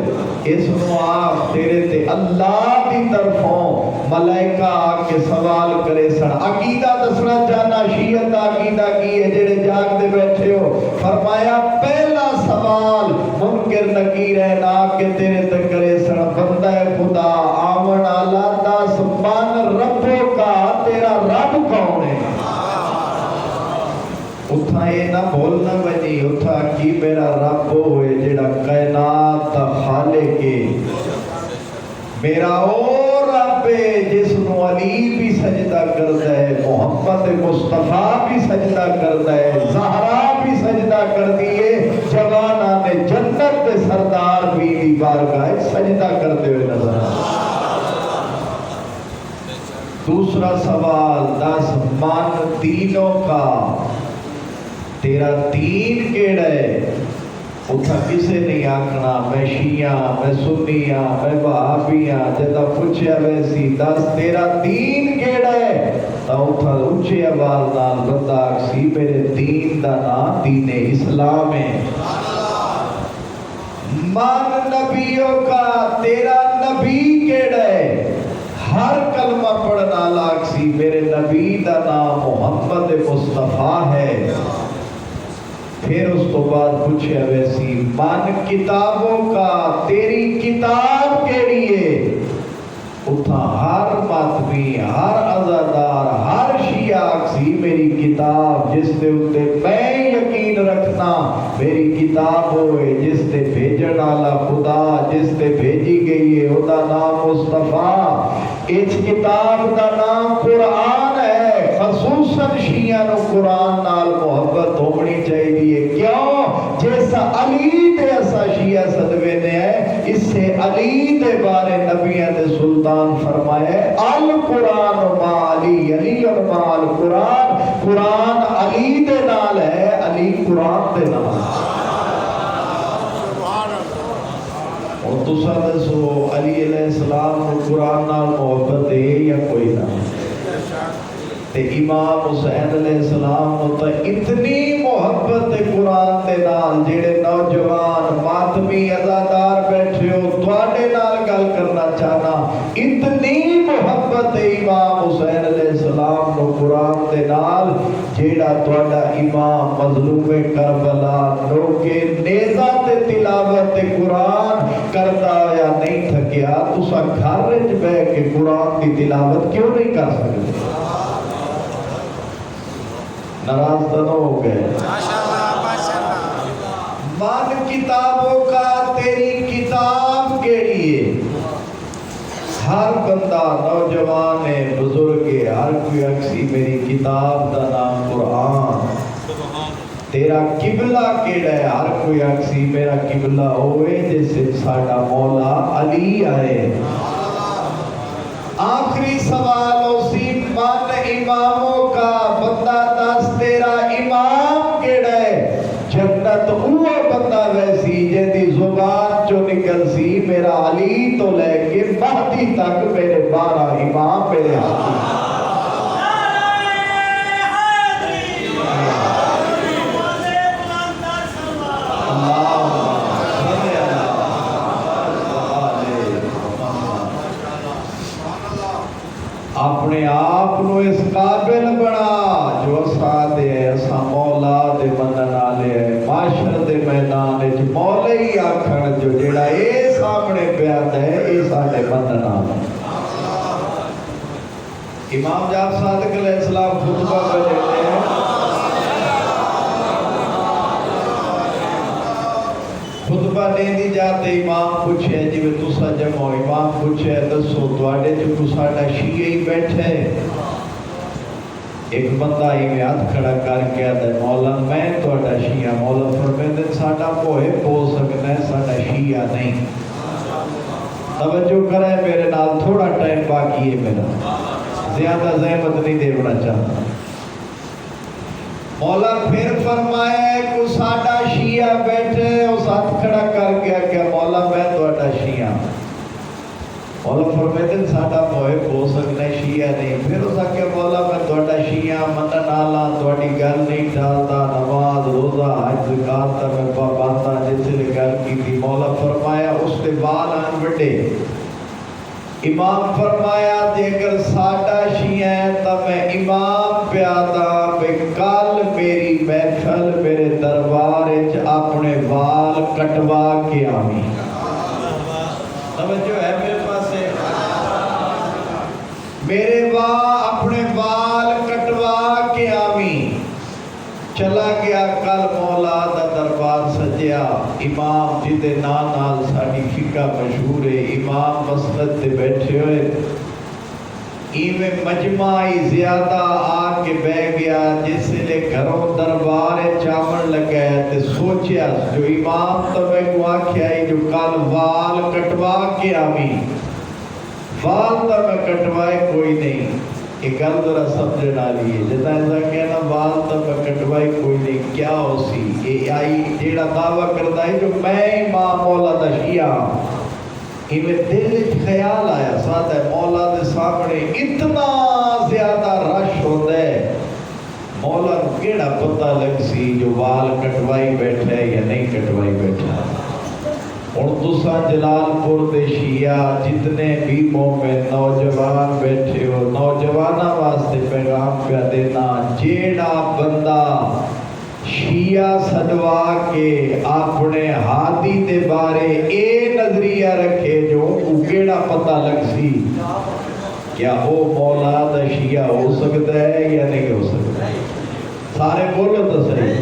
[SPEAKER 1] اس نواف تیرے تے اللہ دی طرفوں ملائکہ آکے سوال کرے سن عقیدہ دسنا چاہنا شیعت عقیدہ کی ہے جڑے جاگ دے بیٹھے ہو فرمایا پہلا سوال منکر نکیر ہے نا کہ تیرے تے کرے سن بندہ خدا آمن آلہ دس من ربوں کا تیرا رب کون ہے اتھا یہ نہ بولنا بنی اتھا کی میرا رب ہوئے جڑا کائنات تا خالق ہے میرا اور رب ہے جس نو علی بھی سجدہ کرتا ہے محمد مصطفیٰ بھی سجدہ کرتا ہے زہرا بھی سجدہ کرتی ہے جوانہ نے جنت کے سردار بھی دی بارگاہ سجدہ کرتے ہوئے نظر دوسرا سوال 10 من دینوں کا تیرا دین کیڑا ہے اتھا کسے نہیں آکھنا میں شیعہ میں سنیہ میں وہابیہ جدہ پوچھیا ویسی 10 تیرا دین کیڑا ہے تو اتھا اونچے آواز نال بندہ اکسی میرے دین دا نام دین اسلام ہے من نبیوں کا تیرا نبی کیڑا ہے ہر کلمہ پڑھنا لاکسی میرے نبی دا نام محمد مصطفیٰ ہے پھر اس تو بعد پوچھے ویسی من کتابوں کا تیری کتاب کیڑی ہے اتھا ہر ماتمی ہر عزادار کتاب جس دے اتے میں یقین رکھنا میری کتاب ہوئے جس تے بھیجن والا خدا جس تے بھیجی گئی ہے او دا نام مصطفیٰ اس کتاب دا نام قرآن ہے خصوصاً شیعہ نو قرآن نال محبت ہونی چاہیے کیوں جیسا علی دے اسا شیعہ صدوے نے ہے اس سے علی دے بارے نبیہ دے سلطان فرمائے القرآن ما علی علی ما القرآن قرآن علی دے نال ہے علی قرآن دے نال اور تسا دسو علی علیہ السلام کو قرآن نال محبت ہے یا کوئی نہ تے امام حسین علیہ السلام کو تا اتنی محبت قرآن دے نال جڑے نوجوان ماتمی عزادار بیٹھے ہو تواڈے نال گل کرنا چاہنا اتنی محبت امام حسین علیہ السلام کو قرآن دے نال جیڑا تواڈا امام مظلوم کربلا روکے نیزہ تے تلاوت قرآن کردا یا نہیں تھکیا تسا گھر وچ بیٹھ کے قرآن دی تلاوت کیوں نہیں کر سکتے ناراض تو نہ ہو گئے من کتابوں کا تیری کتاب کیڑی ہے ہر بندہ نوجوان ہے بزرگ ہے ہر کوئی اکسی میری کتاب دا نام قرآن تیرا قبلہ کیڑا ہے ہر کوئی اکسی میرا قبلہ ہوئے جیسے ساڈا مولا علی آئے آخری سوال اسی من اماموں کا بندہ دس تیرا امام کیڑا ہے جنت وہ بندہ ویسی جیدی زبان جو نکل سی میرا علی تو لے کے مہدی تک میرے 12 امام میرے ہاتھ اپنے آپ نو اس قابل بنا جو ساتھ ہے اسا مولا دے منن والے ہے معاشر دے میدان وچ مولا ہی آکھن جو جڑا اے سامنے پیاندا ہے اے ساڈے منن والا امام جعفر صادق علیہ السلام خطبہ پہ دیتے ہیں خطبہ دیندی جاتے امام پوچھے جی میں تسا جمع امام پوچھے دسو تواڈے جو ساڈا شیعہ بیٹھے ایک بندہ ہی میں ہاتھ کھڑا کر کے آتا ہے مولا میں تواڈا شیعہ مولا فرمیندے ساڈا کوئی بول سکتا ہے ساڈا شیعہ نہیں توجہ کرے میرے نال تھوڑا ٹائم باقی ہے میرا زیادہ زحمت نہیں دینا چاہتا مولا پھر فرمائے کو ساڈا شیعہ بیٹھے اس ہاتھ کھڑا کر گیا کہ مولا میں تواڈا شیعہ مولا فرمائے ساڈا موہب ہو سکتا ہے شیعہ نہیں پھر اس آکے مولا میں تواڈا شیعہ منن والا تواڈی گل نہیں ٹالتا نماز روزہ حج زکات تے میں پابند جس نے گل کی تھی مولا فرمایا اس دے بال آن بڑے امام فرمایا کہ اگر ساڈا شیعہ ہے تو میں امام پیادا بے کل میری محفل میرے دربار وچ اپنے وال کٹوا کے آویں توجہ ہے میرے پاس میرے اپنے وال کٹوا کے آویں چلا گیا کل مولا دا دربار سجیا امام جدے نال ساڈی فقہ مشہور ہے امام مسند تے بیٹھے ہوئے ایویں مجمعی زیادہ آ کے بہ گیا جس لے گھروں دربار چاول لگا تے سوچیا جو امام تو میں کو آکھیا جو کل وال کٹوا کے آویں وال تو میں کٹوائے کوئی نہیں یہ گل ذرا سمجھنے والی ہے جتا ایسا کہنا وال تو میں کٹوائی کوئی نہیں کیا ہو سی یہ آئی جیڑا دعویٰ کرتا ہے جو میں امام مولا دا شیعہ میں دل خیال آیا ساتھ ہے مولا دے سامنے اتنا زیادہ رش ہوتا ہے مولا کو کیڑا پتہ لگ سی جو وال کٹوائی بیٹھا ہے یا نہیں کٹوائی بیٹھا اور دوسرا جلال پور دے شیعہ جتنے بھی مومن نوجوان بیٹھے ہو نوجوانہ واسطے پیغام پہ دینا جیڑا بندہ شیعہ صدوا کے اپنے ہادی دے بارے اے نظریہ رکھے جو او کیڑا پتہ لگ سی کیا او مولا دا شیعہ ہو سکتا ہے یا نہیں ہو سکتا سارے بولو تو صحیح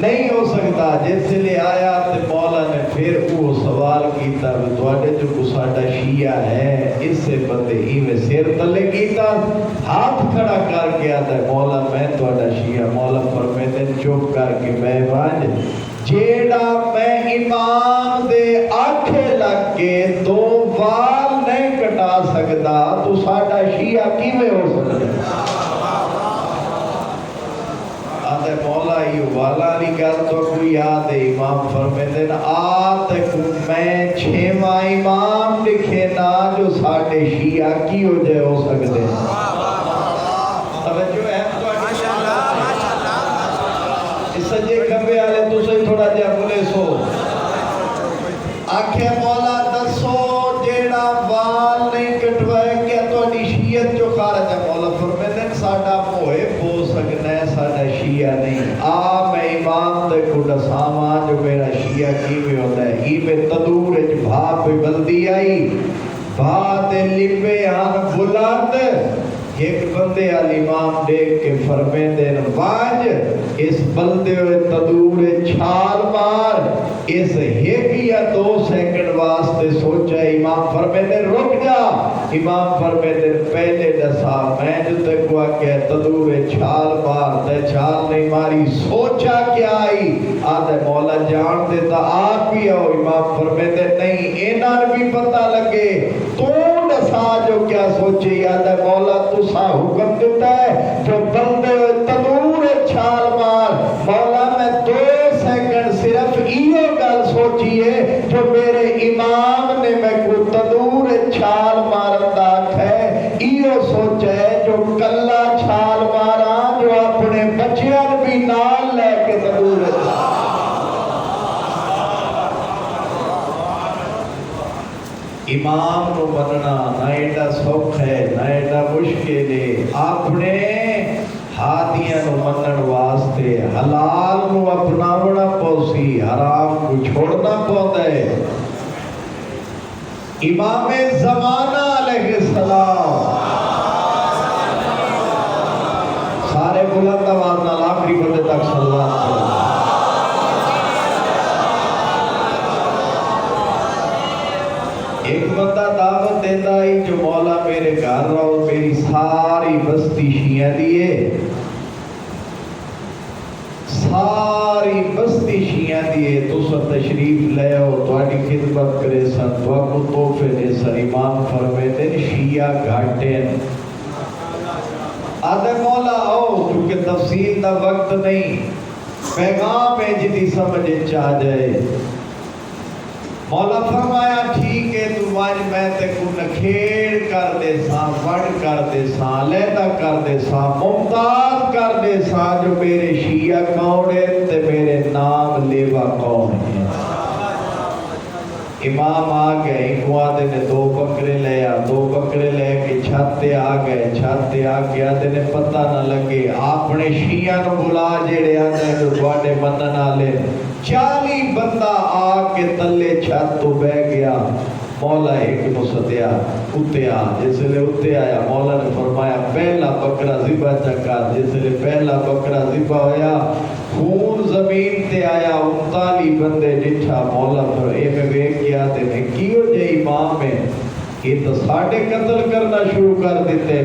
[SPEAKER 1] نہیں ہو سکتا. جس لئے آیا تو مولا نے پھر وہ سوال کیتا تواڈے جو کو ساڈا شیعہ ہے اس سے بندے ایویں سر تلے کیتا ہاتھ کھڑا کر کے آتا ہے مولا میں تواڈا شیعہ. مولا فرمیندے چپ کر کے بے وانج جیڑا میں امام دے آنکھے لگ کے دو وال نہیں کٹا سکتا تو ساڈا شیعہ کیویں ہو سکتا؟ آدھے مولا یہ والا نہیں گل تو کوئی یاد ہے. امام فرمیندے آدھے میں چھواں امام لکھے نا جو ساڑھے شیعہ کی ہو جائے ہو سکتے ہیں. توجہ ہے اس سجے کھبے آلے تو سے تھوڑا جا بولے سو آنکھیں مولا دسو جیڑا وال نہیں کٹوائے کیا تو شیعت جو خارج ہے. مولا فرمیندے ساڑھا موئے بو سکنا ہے ساڑھا شیعہ نہیں. میں امام دے کو دساواں جو میرا شیعہ کیویں ہوتا ہے. ہی میں تدور اچ بھا پہ بلدی آئی بھا دے لپے آن بلند ایک بندے امام دیکھ کے فرمیندے واج اس بلدے ہوئے تدور چھال مار. اس ایک یا 2 سیکنڈ واسطے سوچا. امام فرمیندے رک جا. امام فرمیندے پہلے دسا میں جو تک ہوا کہ تدور چھال مار تے چھال نہیں ماری سوچا کیا آئی. آدھے مولا جان دیتا آپ بھی ہو. امام فرمیندے نہیں اینان بھی پتہ لگے تو دسا جو کیا سوچے. آدھے مولا تو سا حکم دیتا ہے جو بندے ہوئے تنور چھال مار. مولا میں 2 سیکنڈ صرف ایو گل سوچیے جو میرے امام نے میں کو تنور چھال مارتا ہے. ایو سوچے جو کلا چھال مارا جو اپنے بچیاں بھی نال لے کے تنور امام کو بننا نہ ایڈا سوکھ ہے نہ ایڈا مشکل ہے. اپنے ہاتھیاں کو منن واسطے حلال کو اپناونا پوسی حرام کو چھوڑنا پوتا ہے. امام زمانہ علیہ السلام سارے بلند آواز نال آخری بندے تک صلوات کرو. ایک بندہ دعوت دیتا ہی جو مولا میرے گھر رہو میری ساری بستی شیعہ دیئے ساری بستی شیعہ دیئے تو سب تشریف لے ہو تو آنی خدمت کرے سن تو آپ کو توفے دے سن. امام فرمیندے شیعہ گھاٹیں آدھے مولا آؤ چونکہ تفصیل دا وقت نہیں پیغام ہے جدی سمجھے چاہ جائے. مولا فرمایا ٹھیک ہے تو آج میں تے کو نکھیڑ کر دے ساں وڑ کر دے ساں لیدہ کر دے ساں ممتاز کر دے ساں جو میرے شیعہ کون ہے تے میرے نام لیوا کون ہے. امام آ گئے ایک آدھے نے 2 بکرے لیا 2 بکرے لے کے چھاتے آ گئے چھاتے آ کے آدھے نے پتہ نہ لگے اپنے شیعہ نو بلا جیڑے آدھے جو بڑے منن آلے 40 بندہ آ کے تلے چھت تو بہ گیا. مولا ایک نو ستیا اتے آ جس لئے اتے آیا مولا نے فرمایا پہلا بکرا ذبح چکا. جس لئے پہلا بکرا ذبح ہویا خون زمین تے آیا 39 بندے جٹھا. مولا پر اے میں بیک کیا تے میں کیوں جے امام میں یہ تو ساڑھے قتل کرنا شروع کر دیتے.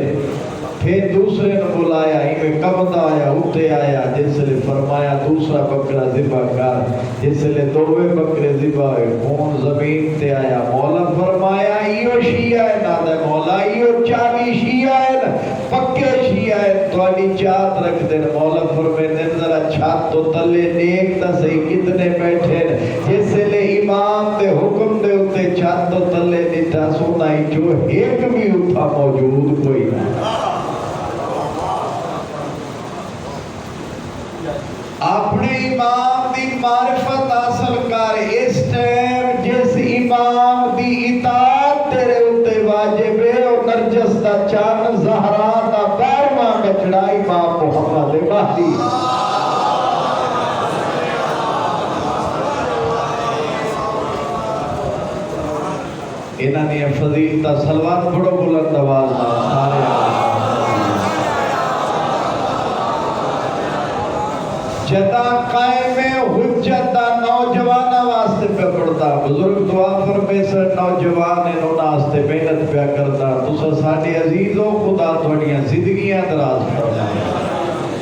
[SPEAKER 1] پھر دوسرے نے بلایا میں کبدا آیا اٹھے آیا جس لئے فرمایا دوسرا بکرا ذبح کر. جس لئے 2 بکرے ذبح ہوئے خون زمین تے آیا. مولا فرمایا ایو شیعہ ہے نادہ مولا ایو 40 شیعہ ہے پکے شیعہ ہے تو آنی چاہت رکھ دیں. مولا فرمائے ذرا چھات تو تلے دیکھتا صحیح کتنے بیٹھے. جس لئے امام دے حکم دے اتے چھات تو تلے دیتا سنائی جو ایک بھی اتھا موجود کوئی نہ. اپنے امام دی معرفت حاصل کر. اس ٹائم جس امام دی اطاعت تیرے اتے واجب ہے اور نرجس دا چان زہرا دا 12واں بچڑا امام محمد مہدی. انہاں نے فضیلتہ صلوات پڑھو بلند آواز سارے جدا قائم حجت دا نوجوان واسطے پہ پڑھتا بزرگ دعا فرمے سر نوجوان انہوں واسطے محنت پہ کرتا تسا ساڈے عزیزوں خدا تھوڑیاں زندگیاں دراز فرمائے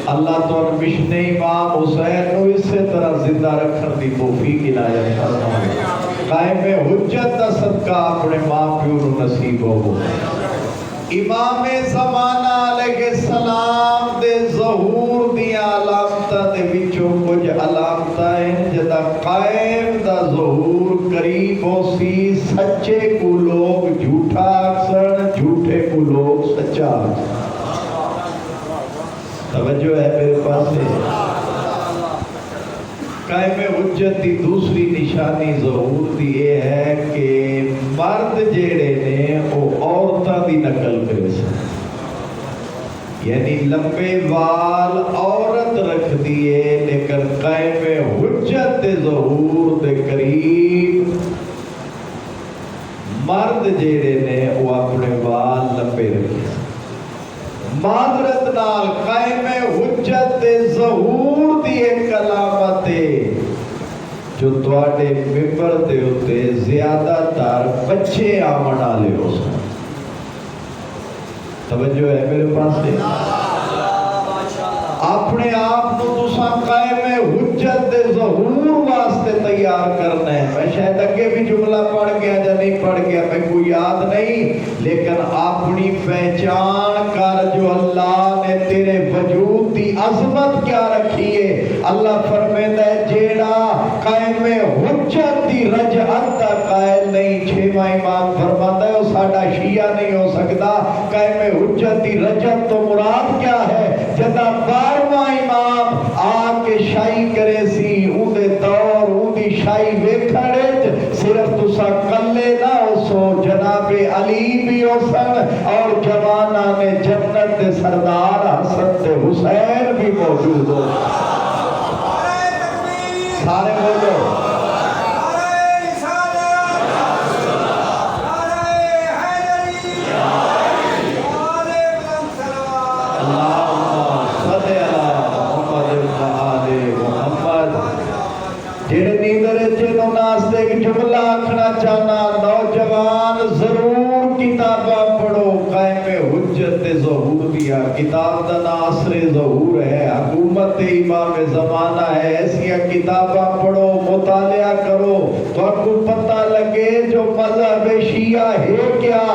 [SPEAKER 1] اللہ تو مشن امام حسین نو اسی طرح زندہ رکھن دی توفیق عنایت فرمائے قائم حجت دا صدقہ اپنے ماں پیو نو نصیب ہو امام زمانہ علیہ السلام دے ظہور دیا علامتاں دے وچوں کچھ علامتاں ہیں جدا قائم دا ظہور قریب ہو سی سچے کو لوگ جھوٹا اکسن جھوٹے کو لوگ سچا توجہ ہے میرے پاس قائم حجت دی دوسری نشانی ظہور دی یہ ہے کہ مرد جیڑے نے وہ عورتاں دی نقل کرے سن یعنی لمبے وال عورت رکھ دیے لیکن قائم حجت دے ظہور دے قریب مرد جیڑے نے وہ اپنے وال لمبے رکھے معذرت نال قائم حجت دے ظہور دی ایک علامت ہے جو تواڈے ممبر دے اتے زیادہ تر بچے آمن والے ہو سن توجہ ہے میرے پاس سے اپنے آپ کو تساں قائم حجت دے ظہور واسطے تیار کرنا ہے میں شاید اگے بھی جملہ پڑھ گیا یا نہیں پڑھ گیا میں کوئی یاد نہیں لیکن اپنی پہچان کر جو اللہ نے تیرے وجود دی عظمت کیا رکھی ہے اللہ فرمائے ہے جیڑا قائم حجت دی رجعت دا قائل نہیں چھواں امام فرماتا ہے وہ ساڈا شیعہ نہیں ہو سکتا قائم حجت دی رجعت تو مراد کیا ہے جدا بارواں امام آ کے شاہی کرے سی اون دے دور اون دی شاہی ویکھن وچ صرف تسا کلے نہ ہو سو جناب علی بھی ہو سن اور جواناں نے جنت دے سردار حسن تے حسین بھی موجود ہو سارے بولو جملہ آکھنا چاہنا نوجوان ضرور کتاباں پڑھو قائم حجت ظہور دیا کتاب دا ناصر ظہور ہے حکومت امام زمانہ ہے ایسی کتاباں پڑھو مطالعہ کرو تو آپ کو پتہ لگے جو مذہب شیعہ ہے کیا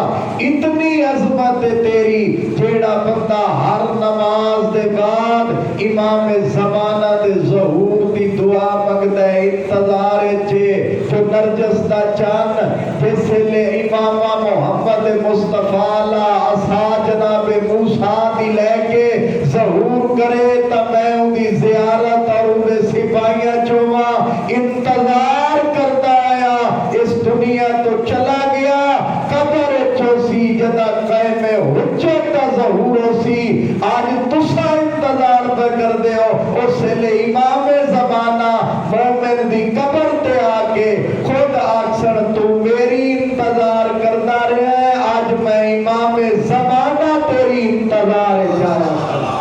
[SPEAKER 1] اتنی عظمت تیری جیڑا بندہ ہر نماز دے بعد امام زمانہ دے ظہور دی دعا مانگدا ہے انتظار چے جو نرجس دا چان جیسے لے امام محمد مصطفیٰ اللہ اسا جناب موسیٰ دی لے کے ظہور کرے تا میں ان دی زیارت اور ان دے سپاہیاں چوما انتظار کرتا آیا اس دنیا تو چلا گیا قبر چوسی جدا قائم حجت دا ظہور ہو سی آج تسا انتظار پہ کر دے ہو اس لے امام زمانہ مومن دی قبر تے آکے خود آکسر تو میری انتظار کرنا رہا ہے آج میں امام زمانہ تیری انتظار جا رہا ہوں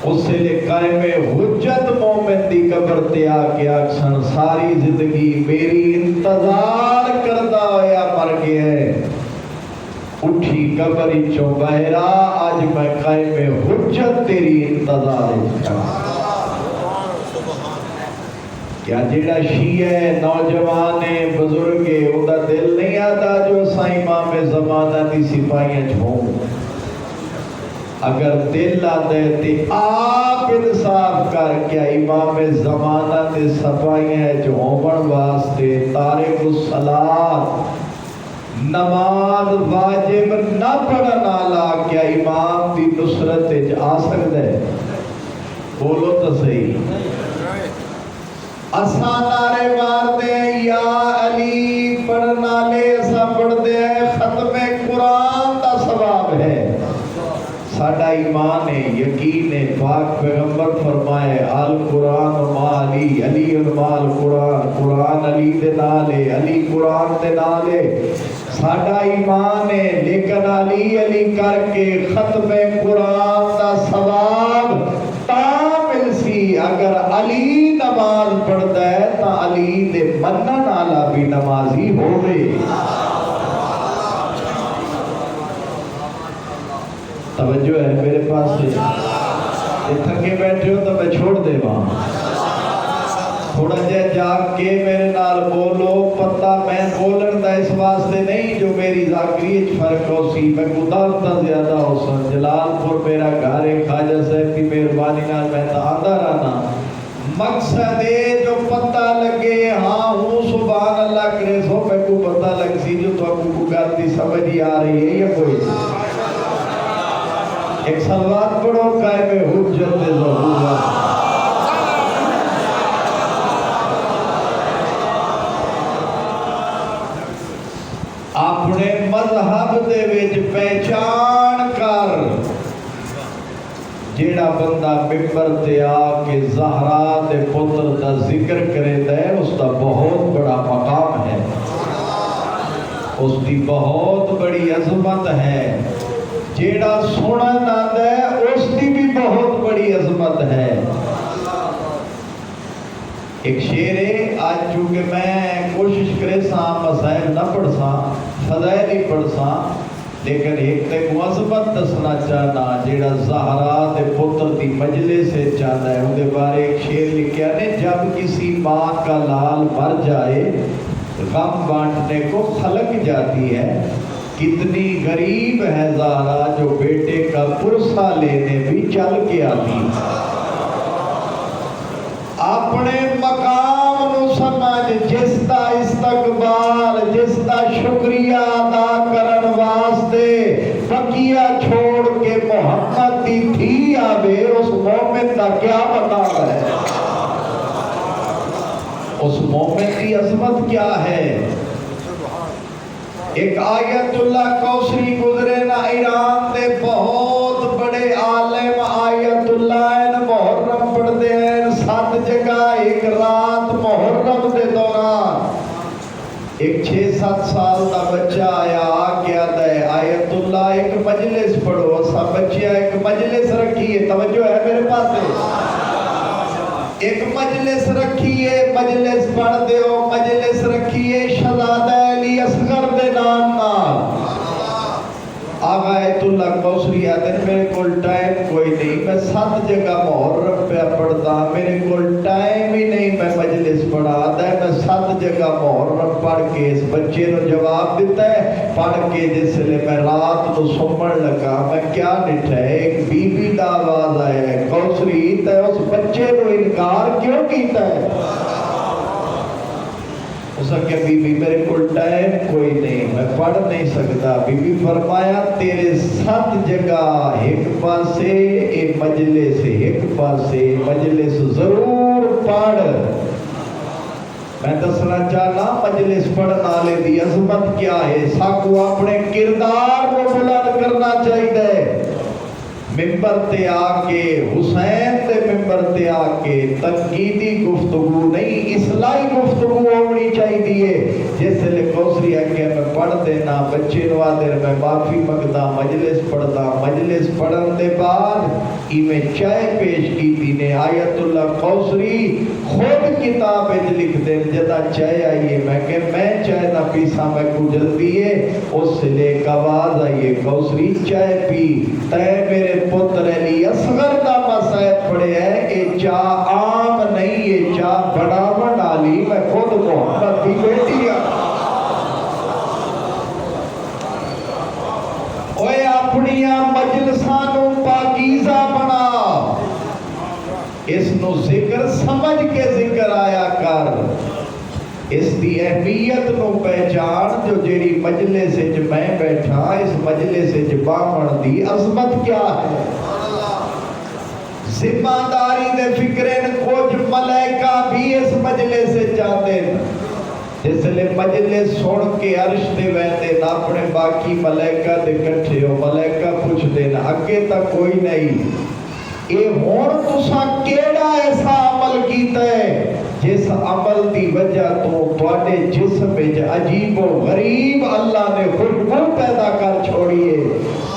[SPEAKER 1] اس سے لے قائم حجت مومن دی قبر تے آکے آکسن ساری زندگی میری انتظار کردہ ہویا مر گیا ہے اٹھی قبری چوں بہرا آج میں قائم حجت تیری انتظار کیا جیڑا شیعہ نوجوان بزرگ ان دا دل نہیں آتا جو سائیں امام زمانہ دی سپاہیاں چھوں اگر دل آتے تے آپ انصاف کر کیا امام زمانہ تے سپاہیاں جو ہومن واسطے تارک الصلاۃ نماز واجب نہ پڑھنا لا کیا امام دی نصرت آ سکتا ہے بولو تو صحیح اساں نعرے مار دے یا علی پڑھنا لے اسا پڑھ دے ختم قرآن دا ثواب ہے ساڈا ایمان ہے یقین ہے پاک پیغمبر فرمائے القرآن ما علی علی المال قرآن، قرآن علی دے نال ہے، علی قرآن دے نال ہے، ساڈا ایمان ہے، لیکن علی علی کر کے ختم قرآن دا ثواب تا مل سی اگر علی نماز پڑھتا ہے تا علی دے منن والا بھی نمازی ہوے۔ توجہ ہے میرے پاس سے؟ یہ تھکے بیٹھے ہو تو میں چھوڑ دے وہاں، تھوڑا جہا جاگ کے میرے نال بولو۔ پتہ میں بولن دا اس واسطے نہیں جو میری ذاکری فرق ہو سی، میں گزارتا زیادہ ہو سن، جلال پور میرا گھر ہے، خواجہ صاحب کی مہربانی نال میں تو آندا رہنا، مقصد ہے جو پتہ لگے ہاں ہوں سبحان اللہ کرے سو میں کو پتہ لگ سی جو تو کو گل دی سمجھ ہی آ رہی ہے یا کوئی ایک صلوات پڑھو قائم حجت ظہور۔ اپنے مذہب دے وچ پہچان کر، جیڑا بندہ ممبر تے آ کے زہرا دے پتر دا ذکر کرے دے اس دا بہت بڑا مقام ہے، اس دی بہت بڑی عظمت ہے، جیڑا سنن آندا ہے اس دی بھی بہت بڑی عظمت ہے۔ ایک شعر ہے، آج چونکہ میں کوشش کرے ساں مسائل نہ پڑھ ساں، فضائل ہی پڑھ ساں، لیکن ایک تے عظمت دسنا چاہنا جیڑا زہرا دے پتر دی مجلس سے چاہتا ہے، ان دے بارے ایک شعر لکھیا نے، جب کسی ماں کا لال مر جائے غم بانٹنے کو خلق جاتی ہے، کتنی غریب ہے زہرا جو بیٹے کا پرسہ لینے بھی چل کے آتی۔ اپنے مقام نو سمجھ، جس دا استقبال، جس دا شکریہ ادا کرن واسطے بقیہ چھوڑ کے محمد دی تھی آوے، اس مومن دا کیا مقام ہے، اس مومن کی عظمت کیا ہے۔ ایک آیت اللہ کوثری گزرے نا، ایران دے بہت بڑے عالم آیت اللہ محرم پڑھتے ہیں 7 جگہ، ایک رات محرم دے دوران ایک 6-7 سال دا بچہ آیا، آگیا دے آیت اللہ ایک مجلس پڑھو، سب بچہ ایک مجلس رکھیے، توجہ ہے میرے پاس ہے، ایک مجلس رکھیے، مجلس پڑھ دیو، مجلس رکھیے شہزادہ علی اصغر دے نام نال۔ آقا آیت اللہ کوثری آتے ہیں میرے کول ٹائم کوئی نہیں، میں 7 جگہ محرم پہ پڑھتا، میرے کول ٹائم ہی نہیں میں مجلس پڑھا آتا ہے، میں 7 جگہ محرم پڑھ کے اس بچے نو جواب دیتا ہے، پڑھ کے جس لئے میں رات تو سمڑ لگا، میں کیا نٹھا ہے، ایک بی بی دا آواز آیا ہے، کوثری تے اس بچے نو انکار کیوں کیتا ہے؟ اس نے کہا بی بی میرے کول ٹائم کوئی نہیں، میں پڑھ نہیں سکتا۔ بی بی فرمایا تیرے 7 جگہ ایک پاسے اے مجلس، ایک پاسے مجلس ضرور پڑھ۔ میں دسنا چاہنا مجلس پڑھنا لے دی عظمت کیا ہے، ساکو اپنے کردار کو بلند کرنا چاہیے۔ ممبر تے آکے حسین تے ممبر تے آکے تنقیدی گفتگو نہیں، اصلاحی گفتگو ہونی چاہیے۔ جس لئے کوثری آگے میں پڑھ دینا، بچے نوادر میں معافی مگدا، مجلس پڑھتا، مجلس پڑھن دے بعد میں چائے پیش کی تھی نے، آیت اللہ کوثری خود کتاب لکھ دیں جدا چائے آئیے، میں کہ میں چائے نہ پیسا، میں کو جلدی ہے، اس سے لے کواز آئیے کوثری چائے پی، تے میرے پتر علی اصغر دا مسائب پڑے ہے، یہ چاہ عام نہیں، یہ چاہ بڑا بنالی، میں خود محمد کی بیٹی ہوں۔ اوے اپنیاں مجلسانوں پاکیزہ بنا، اس نو ذکر سمجھ کے ذکر آیا کر، اس دی اہمیت نو پہچان، جو جیڑی مجلس وچ میں بیٹھا، اس مجلس وچ بامن دی عظمت کیا ہے۔ ذمہ داری دے فکرین کچھ ملائکہ بھی اس مجلس سے جاتے ہیں، جس لئے مجلس سن کے عرش دے ویندے نہ اپنے باقی ملائکہ دے کٹھے ہو، ملائکہ پوچھ دینا اگے تک کوئی نہیں، اے ہون تساں کیڑا ایسا عمل کیتا ہے جس عمل دی وجہ تو تواڈے جسم وچ عجیب و غریب اللہ نے خوشبو پیدا کر چھوڑی ہے.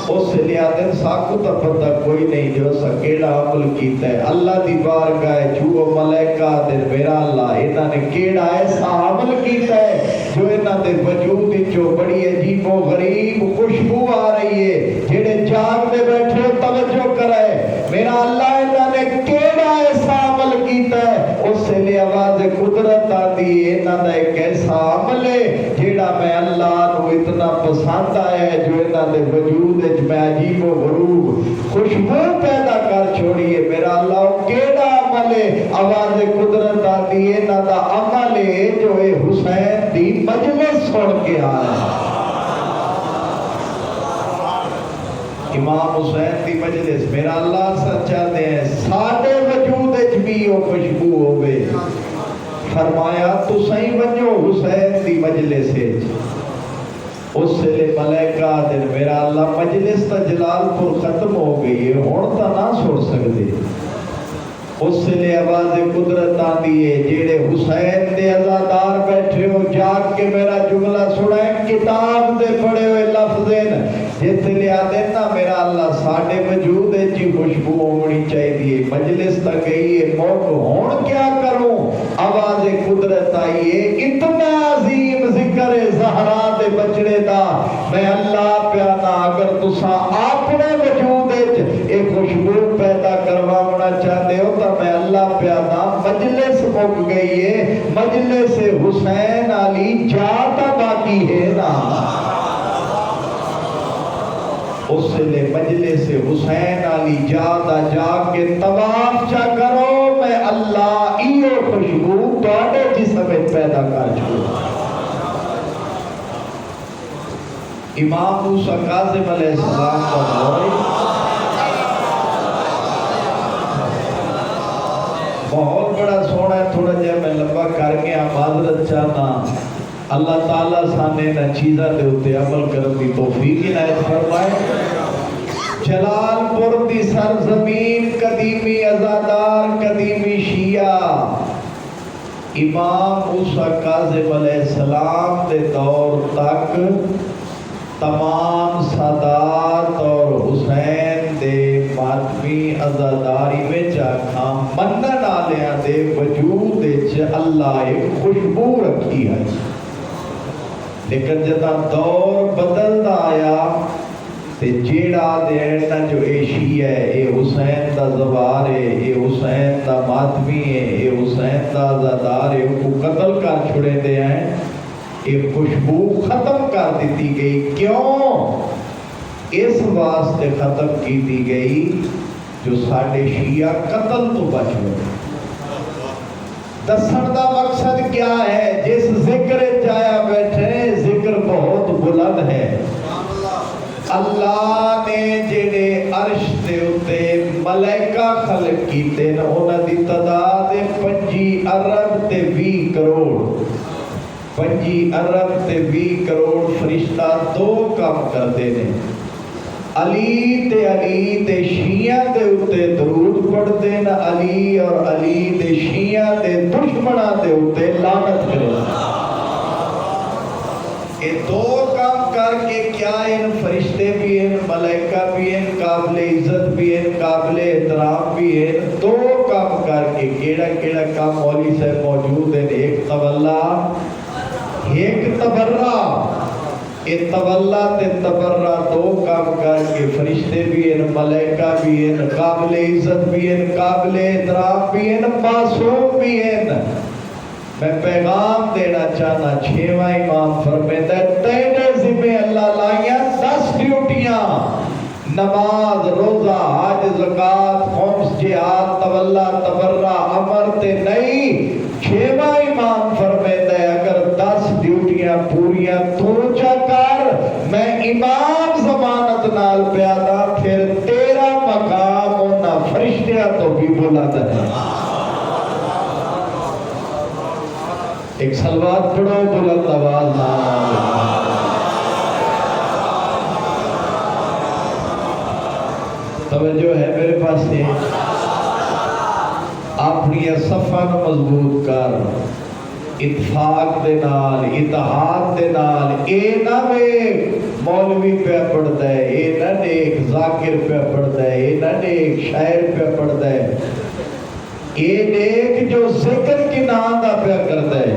[SPEAKER 1] اس لحاظ دن ساکو تا پتہ کوئی نہیں جو سا کیڑا عمل کیتا ہے. اللہ دی بارگاہ جو ملائکہ دے میرا اللہ انہاں نے کیڑا ایسا عمل کیتا ہے جو انہاں دے وجود وچوں بڑی عجیب و غریب خوشبو آ رہی ہے. جڑے جاگ دے بیٹھے ہو توجہ کرے میرا اللہ انہاں نے کیڑا ایسا عمل کیتا ہے. اس لیے آواز قدرت آتی ہے انہاں دا ایک ایسا عمل ہے جیڑا میں اللہ نو اتنا پسند آیا ہے جو انہاں دے وجود وچ میں عجیب و غروب خوشبو پیدا کر چھوڑی ہے. میرا اللہ کیڑا عمل ہے؟ آواز قدرت آتی ہے انہاں دا عمل ہے جو اے حسین دی مجلس سن کے آیا. امام حسین دی مجلس میرا اللہ سچا دے ہیں ساڑھے وجود اچ بھی وہ خوشبو ہوئے. فرمایا تو صحیح بنجو حسین دی مجلس اچ. اس سے لے ملائکہ دن میرا اللہ مجلس تا جلال پور ختم ہو گئی ہے ہون تا نہ سوڑ سکتے. اس سے لے آواز قدرت آتی ہے جیڑے حسین دے عزادار بیٹھے ہو جاگ کے میرا جملہ سنائیں کتاب دے پڑھے ہوئے لفظیں جس لے آتے نا میرا اللہ ساڑھے وجود جی خوشبو ہونی چاہیے. مجلس تک گئی ہے موقع ہون کیا کروں. آواز قدرت آئی ہے اتنا عظیم ذکر زہرا دے بچڑے دا میں اللہ پیانا اگر تسا اپنے وجود ایک خوشبو پیدا کروانا چاہتے ہو تو میں اللہ پیانا مجلس مک گئی ہے. مجلس حسین علی جاتا باقی ہے نا. اس سے لے مجلس حسین علی جاتا جا کے طواف چا کرو میں اللہ ایو خوشبو تواڈے جسم میں پیدا کر چھوڑ. امام موسیٰ کاظم علیہ السلام کا دور بہت بڑا سونا ہے. تھوڑا جہاں میں لمبا کر گیا معذرت چاہتا. اللہ تعالیٰ سانے نہ چیزہ دے ہوتے عمل کرن دی توفیق عنایت فرمائے. جلال پور دی سرزمین قدیمی عزادار قدیمی شیعہ امام موسیٰ کاظم علیہ السلام دے دور تک تمام سادات اور حسین دے ماتمی عزاداری میں جاکھاں منن آلیاں دے وجود وچ اللہ ایک خوشبو رکھی ہے. لیکن جدا دور بدلدا آیا تے جیڑا دینا جو اے شیعہ ہے اے حسین دا زوار ہے اے حسین دا ماتمی ہے اے حسین دا عزادار ہے کو قتل کر چھڑے دے ہیں. ایک خوشبو ختم کر دیتی گئی. کیوں؟ اس واسطے ختم کی دی گئی جو ساڑھے شیعہ قتل تو بچ گئے. دسن دا مقصد کیا ہے؟ جس ذکر جایا بیٹھے ذکر بہت بلند ہے. اللہ نے جڑے عرش دے اتے ملائکہ خلق کیتے نا انہاں دی تعداد 25 ارب تے 20 کروڑ. 25 ارب تے 20 کروڑ فرشتہ دو کام کرتے ہیں. علی تے شیعہ دے اتے درود پڑھتے ہیں. علی اور علی تے شیعہ دے دشمنہ دے اتے لعنت کرے. یہ دو کام کر کے کیا ان فرشتے بھی ہیں ملائکہ بھی ہیں قابل عزت بھی ہیں قابل احترام بھی ہیں. دو کام کر کے کیڑا کام مولی سے موجود ہیں. ایک تولا ایک تبرہ. یہ تولا تے تبرہ دو کام کر کے فرشتے بھی ہیں ملائکہ بھی ہیں قابل عزت بھی ہیں قابل احترام بھی ہیں معصوم بھی ہیں. میں پیغام دینا چاہنا. 6واں امام فرماتا ہے تیرے ذمہ اللہ لائیاں 10 ڈیوٹیاں نماز روزہ حج زکات خمس جہاد تولا تبرہ امر تے نہیں. 6واں امام فرماتا ہے اگر 10 ڈیوٹیاں پوریاں تو چا کر میں امام ضمانت نال پیادا پھر تیرا مقام انہاں فرشتیاں تو بھی بلند ہے. ایک صلوات پڑھو بلند آواز نام. توجہ ہے میرے پاس سے. اپنی صفاں مضبوط کر، اتفاق دے نال، اتحاد دے نال۔ اے نہ ویکھ مولوی پہ پڑھدا ہے، اے نہ دیکھ ذاکر پہ پڑھدا ہے، اے نہ دیکھ شاعر پہ پڑھدا ہے، اے دیکھ جو ذکر کی نام دا پہ کردا ہے۔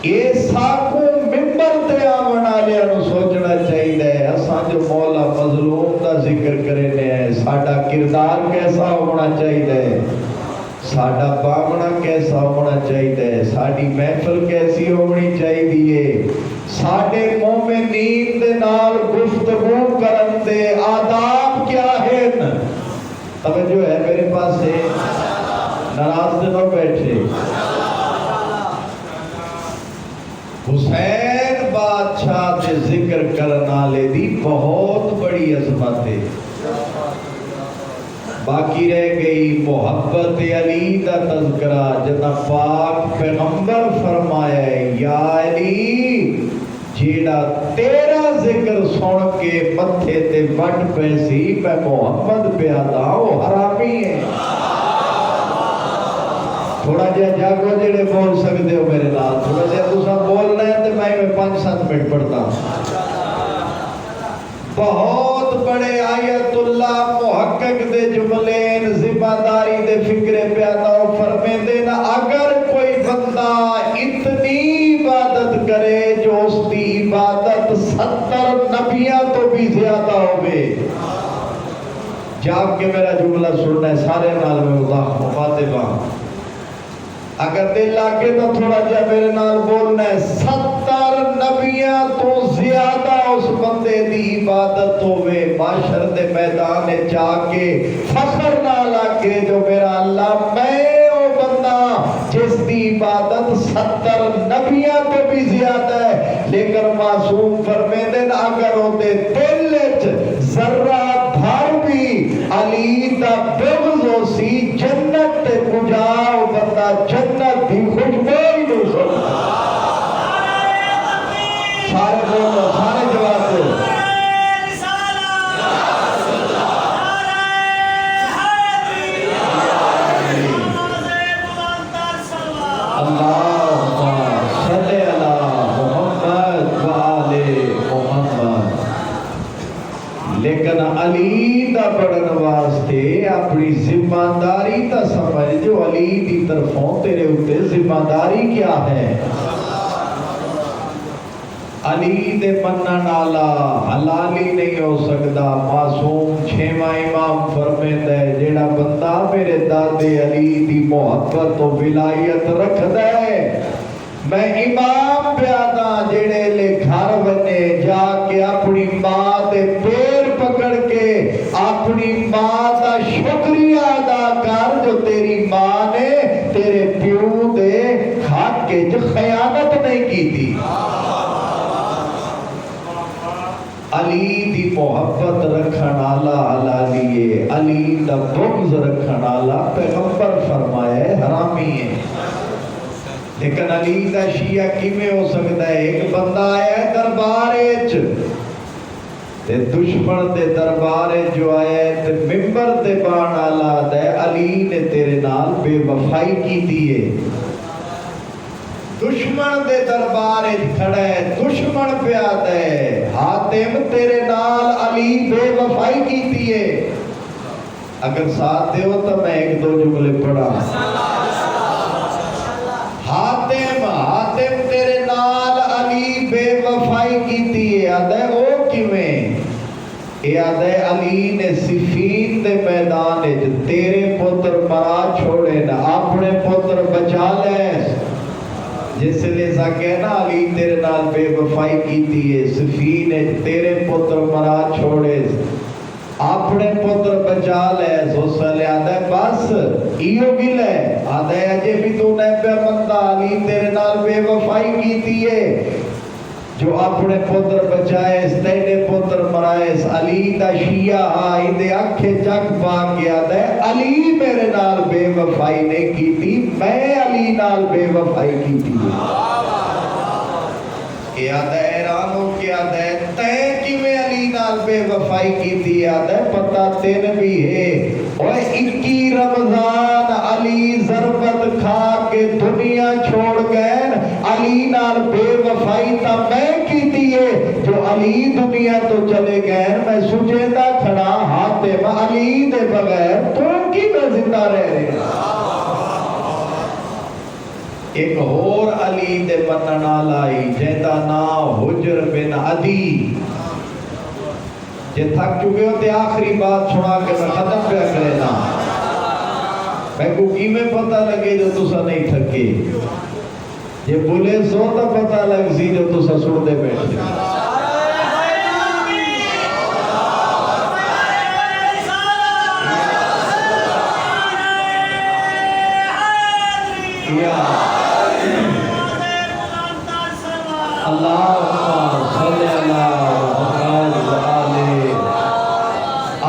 [SPEAKER 1] اے ساکو ممبر تے آون والےاں نوں سوچنا چاہیے اساں جو مولا مظلوم دا ذکر کرنے ہیں ساڈا کردار کیسا ہونا چاہیے، ساڈا باونا کیسا ہونا چاہیے، ساڈی محفل کیسی ہونی چاہیے، ساڈے مومنین دے نال گفتگو کرن دے آداب کیا ہیں۔ توجہ ہے میرے پاس ہے، ناراض نہ بیٹھے۔ حسین بادشاہ دے ذکر کرنا لے دی بہت بڑی عظمت ہے۔ باقی رہ گئی محبت علی دا تذکرہ، جنا پاک پیغمبر فرمایا ہے یا علی جیڑا تیرا ذکر سن کے متھے تے وٹ پیسی میں محمد پیادا وہ حرامی ہے۔ تھوڑا جہا جاگو جڑے بول سکتے ہو میرے نال، تھوڑا جہا تساں بولنا ہے تو میں 5-7 منٹ پڑھتا ہوں۔ بہت بڑے آیت اللہ محقق دے جملین ذمہ داری دے فکرے پیدا فرمے دینا، اگر کوئی بندہ اتنی عبادت کرے جو اس کی عبادت 70 نبیاں تو بھی زیادہ ہوئے۔ جاگ کے میرا جملہ سننا ہے سارے نال میں مخاطبہ، اگر دل آگے تو تھوڑا جا میرے نال بولنا ہے 70 نبیاں تو زیادہ اس بندے دی عبادت ہوئے، معاشر دے میدان جا کے فخر نہ لگے جو میرا اللہ میں او بندہ جس دی عبادت 70 نبیاں تو بھی زیادہ ہے، لیکن معصوم فرمیندے اگر ہوتے دل وچ ذرہ بھر بھی علی دا بغض ہو سی جنت تے پجاؤ بندہ جنت بھی خوشبو ہی نہیں سکتا۔ سارے بولو، سارے جواب دو۔ اللہم صلی علی محمد وآل محمد۔ لیکن علی دا بڑھن واسطے اپنی ذمہ داری تا سمجھ جو علی دی طرفوں تیرے ہوتے ذمہ داری کیا ہے۔ علی دے منن والا حلالی نہیں ہو سکتا۔ معصوم 6واں امام فرمیندہ ہے جیڑا بندہ میرے دادے علی دی محبت و ولایت رکھدا ہے، میں امام پیادا جیڑے لے گھر بنے جا کے اپنی ماں دے پیر پکڑ کے اپنی ماں دا شکریہ ادا کر جو تیری ماں نے تیرے پیو دے حق کے جو خیانت نہیں کی تھی۔ علی دی محبت رکھن والا حلالیے، علی دا بغض رکھن والا پیغمبر فرمائے حرامی ہے۔ لیکن علی دا شیعہ کیویں ہو سکتا ہے؟ ایک بندہ آیا ہے دربار وچ تے دشمن دے دربار جو آیا ہے تے ممبر تے بان والا ہے علی نے تیرے نال بے وفائی کیتی ہے۔ دشمن دے دربار کھڑا ہے، دشمن پہ آتا ہے حاتم تیرے نال علی بے وفائی کیتی ہے۔ اگر ساتھ دے ہو تو میں 1-2 جملے پڑھا۔ حاتم تیرے نال علی بے وفائی کیتی ہے، آدھا ہے او کیویں؟ اے آدھا ہے علی نے صفین دے میدان تیرے پتر مرا چھوڑے نہ اپنے پتر بچا لے۔ جس لئے سا کہنا علی تیرے نال بے وفائی کیتی ہے، صفین تیرے پتر مرا چھوڑے اپنے پتر بچا لے۔ سوسلے آدھا ہے بس ایو گل ہے، آدھا ہے اجے بھی تو نے پہ مندہ علی تیرے نال بے وفائی کیتی ہے جو اپنے پتر بچائے تیرے پتر مرائے۔ علی دا شیعہ آئی دے آنکھیں چک پا کے آدھا ہے علی میرے نال بے وفائی نہیں کیتی، میں علی نال بے وفائی کیتی ہے۔ یہ آدھا ہے حیران ہو کے آدھا ہے تے کیویں علی نال بے وفائی کیتی ہے؟ آدھا ہے پتہ تین بھی ہے اور 21 رمضان علی ضربت کھا کے دنیا چھوڑ گئے علی نال بے وفائی تا میں کی دیئے جو علی دنیا تو چلے گئے میں سجیدہ کھڑا حاتم علی دے بغیر تو کی میں زندہ رہ رہے ایک اور علی دے مننا لائی جیتا نا حجر بن عدی جے تھک چکے ہوتے آخری بات سنا کے میں ختم پہ کرے نا میں کو کی میں پتہ لگے جو تسا نہیں تھکے یہ بولے سو تا پتہ لگ سی جو تسا سن دے بیٹھے اللہم صلی اللہ علیہ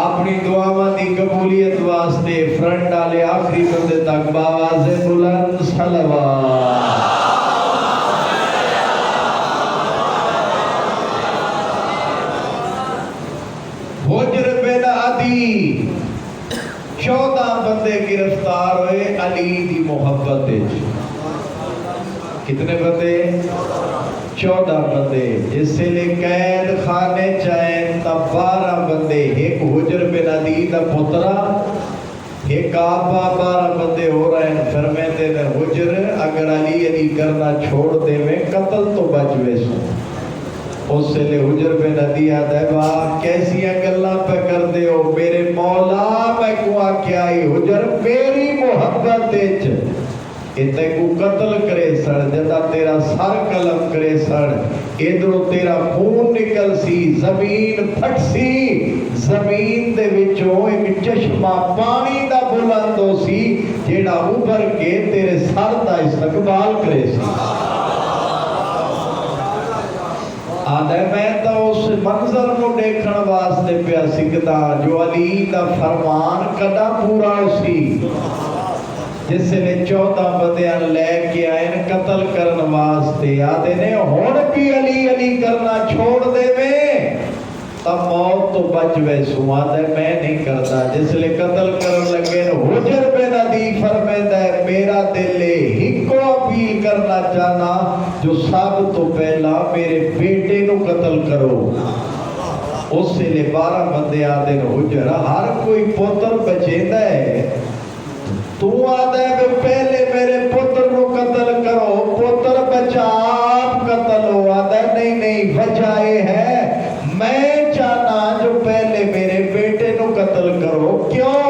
[SPEAKER 1] اپنی دعا دی قبولیت واسطے فرنٹ ڈالے آخری بندے تک باواز بلند صلوات حجر بن عدی 14 بندے گرفتار ہوئے علی دی محبت کتنے بندے 14 بندے جس سے لے قید خانے چاہیں تب 12 بندے ایک حجر بن عدی دا پترا ایک آپا 12 بندے ہو رہے ہیں فرمیتے نے حجر اگر علی کرنا چھوڑ دے میں قتل تو بچوے سو اس سے لے حجر بن عدی آدھا ہے باپ کیسی اگلہ پہ کر دے ہو میرے مولا میں کو آکے آئی حجر میری محبت دیچ اتنے کو قتل کرے سڑ جدا تیرا سر قلم کرے سڑ ادھروں تیرا خون نکل سی زمین پھٹ سی زمین دے وچوں ایک چشمہ پانی دا بلند ہو سی جیڑا اوپر کے تیرے سر دا استقبال کرے سی آدھے میں تو اس منظر کو دیکھن واسطے پیا سکتا جو علی دا فرمان کدا پورا ہو سی جس سے نے 14 بندیاں لے کے آئے قتل کرن واسطے آدھے نے ہون بھی علی کرنا چھوڑ دے میں تب موت تو بچ ویسو آدھے میں نہیں کرتا جس لئے قتل کرن لگے حجر بن عدی فرمیدہ ہے میرا دلے ہی کو اپیل کرنا چاہنا جو سب تو پہلا میرے بیٹے نو قتل کرو اس سے لے 12 بندے آدھے حجر ہر کوئی پتر بچیندہ ہے تو آدھے کہ پہلے میرے پتر نو قتل کرو پتر بچا آپ قتل ہو آدھے نہیں وجہ ہے میں چاہنا جو پہلے میرے بیٹے نو قتل کرو کیوں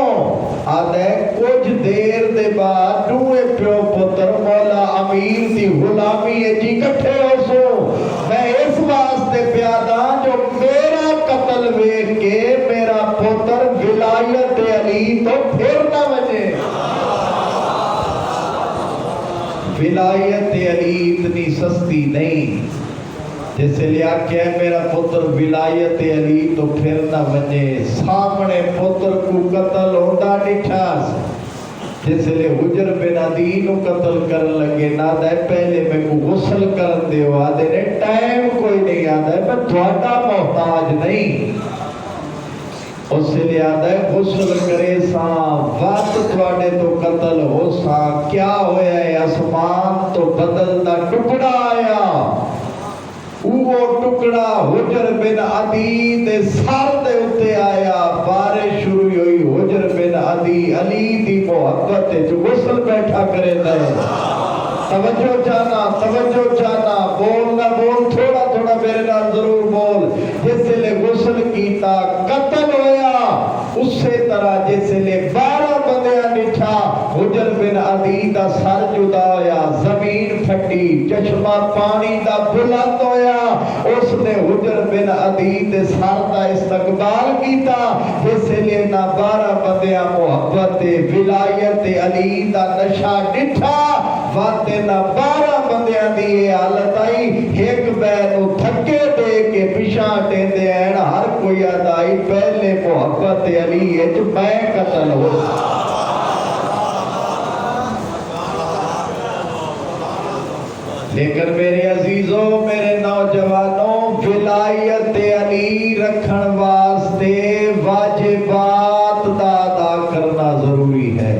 [SPEAKER 1] آدھے کچھ دیر دے بعد دوئے پیو پتر مولا امیر دی غلامی جی کٹھے ہو سو میں اس واسطے پیادا جو میرا قتل ویکھ کے میرا پتر ولایت علی تو پھر نہ وجے ولایت علی اتنی سستی نہیں جیسے لیا کہ میرا پتر ولایت علی تو پھر نہ بنے سامنے پتر کو قتل ہوندہ نٹھاس جیسے لے حجر بن عدی نو قتل کرن لگے نہ دے پہلے میں کو غسل کرن دے ہو آدھے نے ٹائم کوئی نہیں آدھے میں تھوڑا محتاج نہیں اس سے لے آدھا ہے غسل کرے ساں وقت تھوڑے تو قتل ہو ساں کیا ہویا ہے آسمان تو بدلتا ٹکڑا آیا وہ ٹکڑا حجر بن عدی دے سر دے اتے آیا بارش شروع ہوئی حجر بن عدی علی دی محبت جو غسل بیٹھا کرے دے توجہ چاہنا بول نہ بول تھوڑا تھوڑا میرے نال ضرور بول جس سے لے غسل کیتا قتل ہویا اسی طرح جس سے لے 12 بندیاں نٹھا حجر بن عدی دا سر جدا ہویا زمین پھٹی چشمہ پانی دا بلند ہویا اس نے حجر بن عدی دے سر دا استقبال کیتا جس سے لے نہ 12 بندیاں محبت ولایت علی دا نشہ نٹھا واتے نہ 12 بندیاں دی حالت آئی ایک بینو تھکے دے کے پیشاں ٹیندے ہیں ہر کوئی آدائی پہلے محبت علی ہے جو میں قتل ہو لیکن میرے عزیزوں میرے نوجوانوں ولایت علی رکھن واسطے واجبات دا ادا کرنا ضروری ہے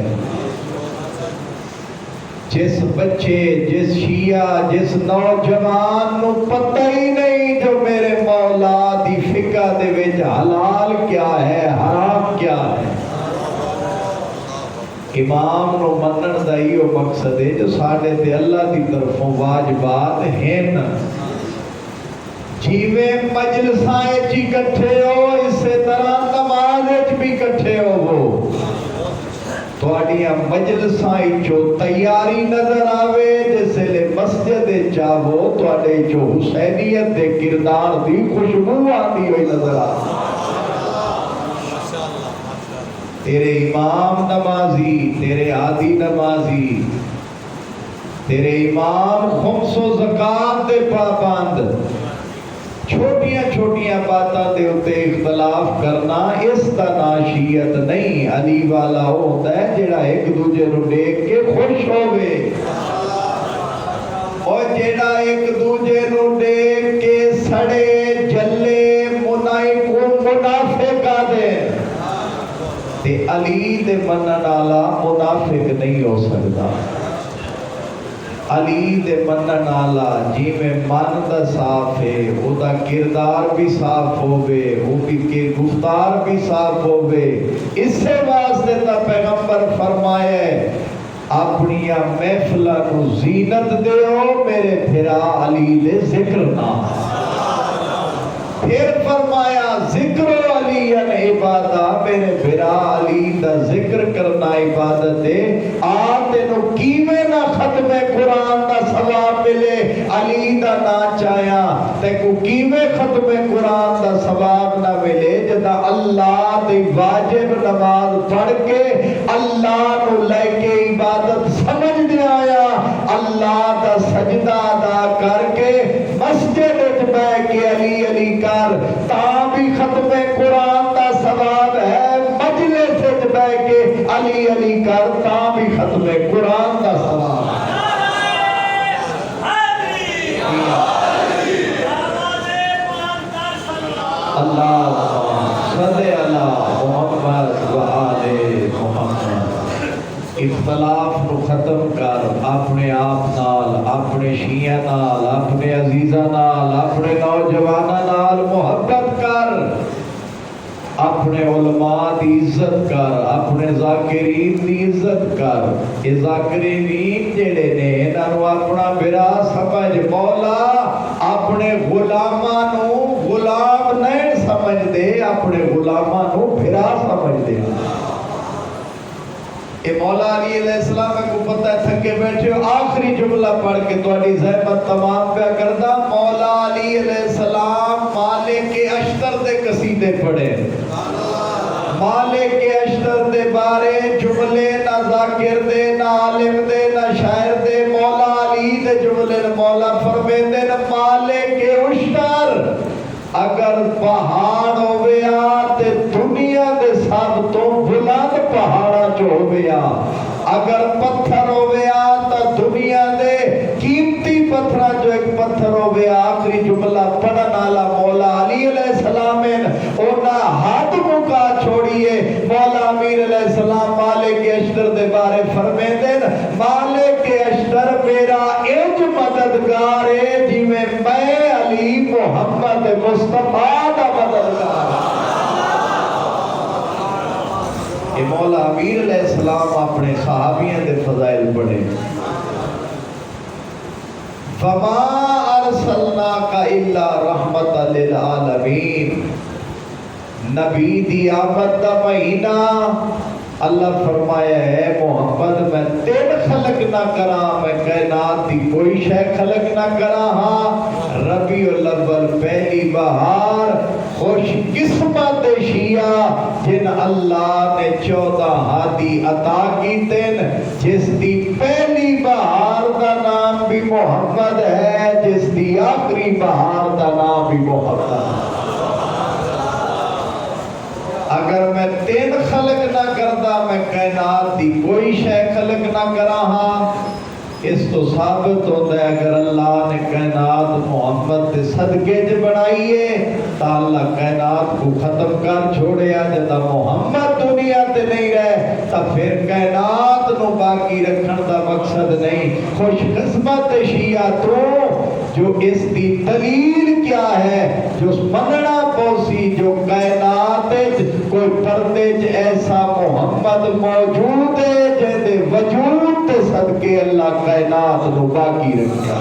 [SPEAKER 1] بچے جس شیعہ جس نوجوان نو پتہ ہی نہیں جو میرے مولا دی فقہ دے وچ حلال کیا ہے حرام کیا ہے، امام نو منن دا ایو مقصد ہے جو ساڈے تے اللہ دی طرفوں واجبات ہیں، جیویں مجلساں وچ اکٹھے ہو اسی طرح نماز وچ بھی اکٹھے ہو، تواڈیاں مجلساں وچوں تیاری نظر آوے، جس لے مسجد چاہو تواڈے چوں حسینیت دے کردار دی خوشبو آندی ہوئی نظر آوے۔ تیرے امام نمازی، تیرے عادی نمازی، تیرے امام خمس و زکات دے پابند، چھوٹیاں چھوٹیاں باتاں دے اتے اختلاف کرنا اس دا ناشیت نہیں۔ علی والا ہوتا ہے جڑا ایک دوجے نو دیکھ کے خوش ہوئے، اور جڑا ایک دوجے نو دیکھ کے سڑے جلے منافق آدے، تے علی دے منن والا منافق نہیں ہو سکتا۔ علی دے منن والا جی میں من دا صاف ہے، او دا کردار بھی صاف ہوئے، او بھی کے گفتار بھی صاف ہوئے۔ اس سے واسطے تا پیغمبر فرمایا ہے اپنیا محفلہ نو زینت دیو میرے پھرا علی دے ذکر نہ، پھر فرمایا ذکر علی عبادہ، میرے بھرا علی دا ذکر کرنا عبادت ہے۔ آتے نو کیویں نہ ختم قرآن دا ثواب ملے علی دا نا چاہیا، تے کو کیویں ختم قرآن دا ثواب نہ ملے جدا اللہ دی واجب نماز پڑھ کے اللہ نو لے کے عبادت سمجھ دے آیا، اللہ دا سجدہ ادا کر کے مسجد وچ بیٹھ کے علی علی کر، تاں بھی ختم قرآن دا ثواب ہے، مجلس وچ بیٹھ کے علی علی کر، تاں بھی ختم قرآن دا ثواب ہے۔ اللہ صلی اللہ محمد و آل محمد۔ اختلاف نو ختم کر، اپنے آپ نال، اپنے شیعہ نال، اپنے عزیزہ نال، اپنے نوجوانہ نال محبت کر، اپنے علماء دی عزت کر، اپنے ذاکرین دی عزت کر۔ یہ ذاکرین جڑے نے انہاں اپنا برا سمجھ، مولا اپنے غلاماں نو غلام نہیں سمجھ دے، اپنے غلاماں نو برا سمجھ دے۔ اے مولا علی علیہ السلام کو پتہ ہے تھکے بیٹھے ہو، آخری جملہ پڑھ کے تواڈی زحمت تمام پہ کردہ۔ مولا علی علیہ السلام مالک اشتر دے قصیدے پڑھے، مالک اشتر دے بارے جملے نہ ذاکر دے نہ عالم دے نہ شاعر دے، مولا علی دے جملے مولا فرمیندے نہ مالک اشتر اگر پہاڑ ہویا تے دنیا دے سب تو بلند پہاڑا جو ہویا، اگر پتھر ہویا تا دنیا دے قیمتی پتھرا جو ایک پتھر ہویا۔ آخری جملہ پڑھن والا مولا علی علیہ السلام اونا ہاتھ مکا چھوڑیے۔ مولا امیر علیہ السلام مالک اشتر دے بارے فرمیندے مالک اشتر میرا ایج مددگار ہے جی میں علی محمد مصطفیٰ دا مددگار۔ یہ مولا امیر علیہ السلام اپنے صحابیوں دے فضائل پڑھے، فما ارسلناک الا رحمت للعالمین۔ نبی دی آمد دا مہینہ اللہ فرمایا ہے محمد میں تین خلق نہ کرا، میں کائنات دی کوئی شے خلق نہ کرا، ہاں ربیع الاول پہلی بہار خوش قسمت شیعہ جن اللہ نے 14 ہادی عطا کی تین، جس دی پہلی بہار دا نام بھی محمد ہے، جس دی آخری بہار دا نام بھی محمد ہے۔ اگر میں تین خلق نہ کرتا میں کائنات دی کوئی شے خلق نہ کرا، ہاں اس تو ثابت ہوتا ہے اگر اللہ نے کائنات محمد دے صدقے جو بنائیے تا اللہ کائنات کو ختم کر چھوڑے، جدا محمد دنیا تے نہیں رہے تا پھر کائنات نو باقی رکھن دا مقصد نہیں. خوش قسمت شیعہ تو جو اس دی دلیل کیا ہے, جو مننا پوسی جو کائنات کوئی پردے ایسا محمد موجود ہے جہدے وجود تے صدقے اللہ کائنات نو باقی رکھا.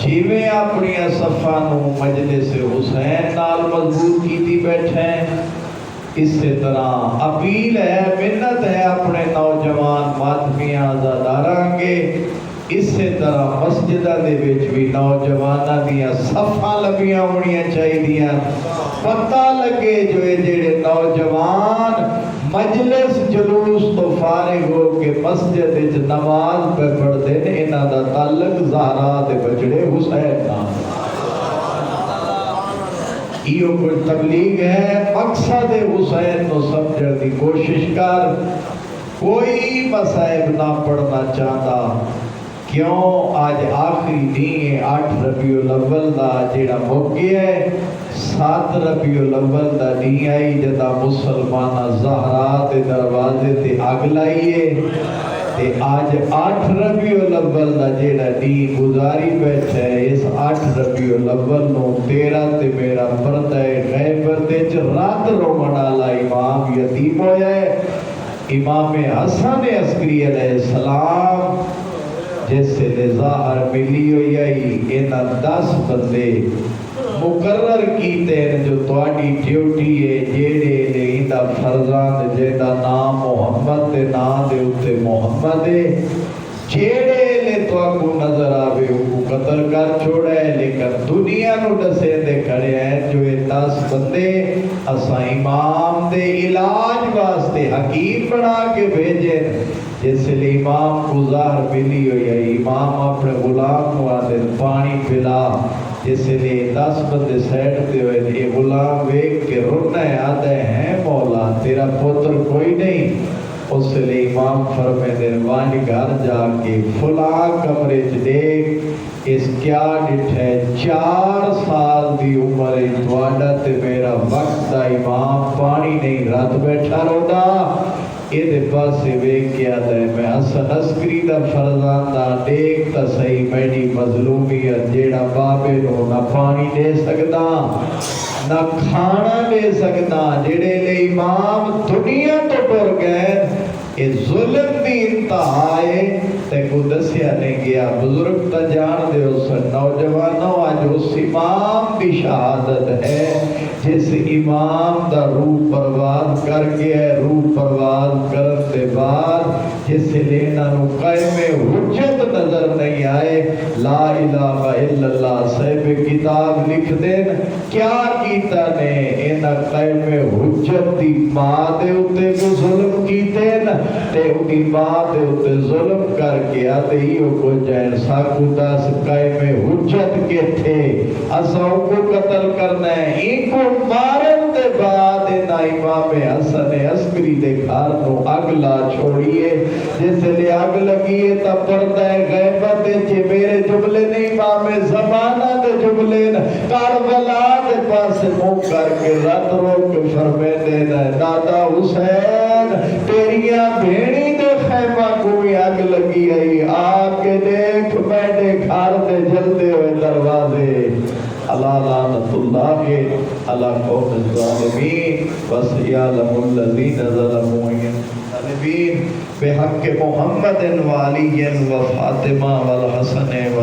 [SPEAKER 1] جیویں اپنی صفا نو مجلس حسین نال مضبوط کیتی بیٹھے, اسی طرح اپیل ہے, منت ہے اپنے نوجوان ماتمیاں آزاداراں گے. اسی طرح مسجدہ دے وچ بھی نوجواناں دیاں صفاں لمبیاں ہونیاں چاہیدیاں. پتہ لگے جو جڑے نوجوان مجلس جلوس تو فارغ ہو کے مسجد وچ نماز پہ پڑھدے نے, انہاں دا تعلق زہرا دے بچڑے حسین نال. ایو کوئی تبلیغ ہے, مقصد حسین کو سمجھن دی کوشش کر. کوئی مصائب نہ پڑھنا چاہتا, کیوں آج آخری دن 8 ربیع الاول دا جیڑا موقع ہے, 7 ربیع الاول دا دن آئی جدا مسلمانہ زہرا دے دروازے تے اگ لائیے. تے آج 8 ربیع الاول دا جیڑا دن گزاری بیٹھے, اس 8 ربیع الاول نو 13 تے میرا پردہ غیبت وچ رات رومن والا امام یتیم ہویا ہے. امام حسن عسکری علیہ السلام جس سے ظاہر ملی ہوئی آئی, انہاں 10 بندے مقرر کیتے ہیں جو تواڈی ڈیوٹی ہے, جیڑے نے اندا فرزند جیڑا نام محمد دے نام دے اوتے محمد ہے, جیڑے نے تواکو نظر آوے وہ قتل کر چھوڑا ہے. لیکن دنیا نو دسے دے کھڑے ہیں جو 10 بندے اساں امام دے علاج واسطے حکیم بنا کے بھیجے. جس لئے امام کو ظاہر ملی ہوئی ہے, امام اپنے غلام کو آتے پانی پلا. جس لئے 10 بندے سیٹھتے ہوئے, یہ غلام ویک کے رونے آتے ہیں مولا تیرا پتر کوئی نہیں. اس لئے امام فرمے دن وانی گھر جا کے فلاں کمرے دیکھ, اس کیا ڈٹھے 4 سال دی عمر تواڈا تے میرا وقت دا امام پانی نہیں رات بیٹھا رودا. یہ دے پاسے ویک کیا دے میں عسکری دا فرزاندہ دیکھ تا صحیح میڈی مظلومیت جیڑا بابے نو نہ پانی دے سکتا نہ کھانا دے سکتا, جیڑے لے امام دنیا تو ٹر گئے. یہ ظلم دی انتہا ہے تے کو دسیا نہیں گیا. بزرگ تا جان دے اس نوجوانوں آج اس امام دی شہادت ہے جس امام دا روح پرواز کر گیا. روح پرواز کرتے بعد جس لینا نو قائم حجت نظر نہیں آئے. لا الہ الا اللہ صاحب کتاب لکھ دین کیا کیتا نے, انہا قائم حجت دی ماں دے اتے کو ظلم کیتے نا, تے اُنی ماں دے اتے ظلم کر کے آتے ہیو کو جائن ساکو داس قائم حجت کے تھے, اساں کو قتل کرنا ہے. ان کو مارن دے بعد انہا امام حسن عسکری دے گھر نو اگلا چھوڑیے. جس لئے اگ لگیے تا پردہ غیبت چے میرے جملے نہیں, امام زمانہ دے جملے کاربلا دے پاس منہ کر کے رات رو کے فرمے دینا دادا حسین تیریاں بھیڑی دے خیمہ کوئی اگ لگی آئی, آکے دیکھ بیٹھے گھر دے جلدے ہوئے دروازے. اللہ لعنت اللہ علی قوم الظالمین وسیعلم الذین ظلموا الظالمین بحق محمد و علی و فاطمہ والحسن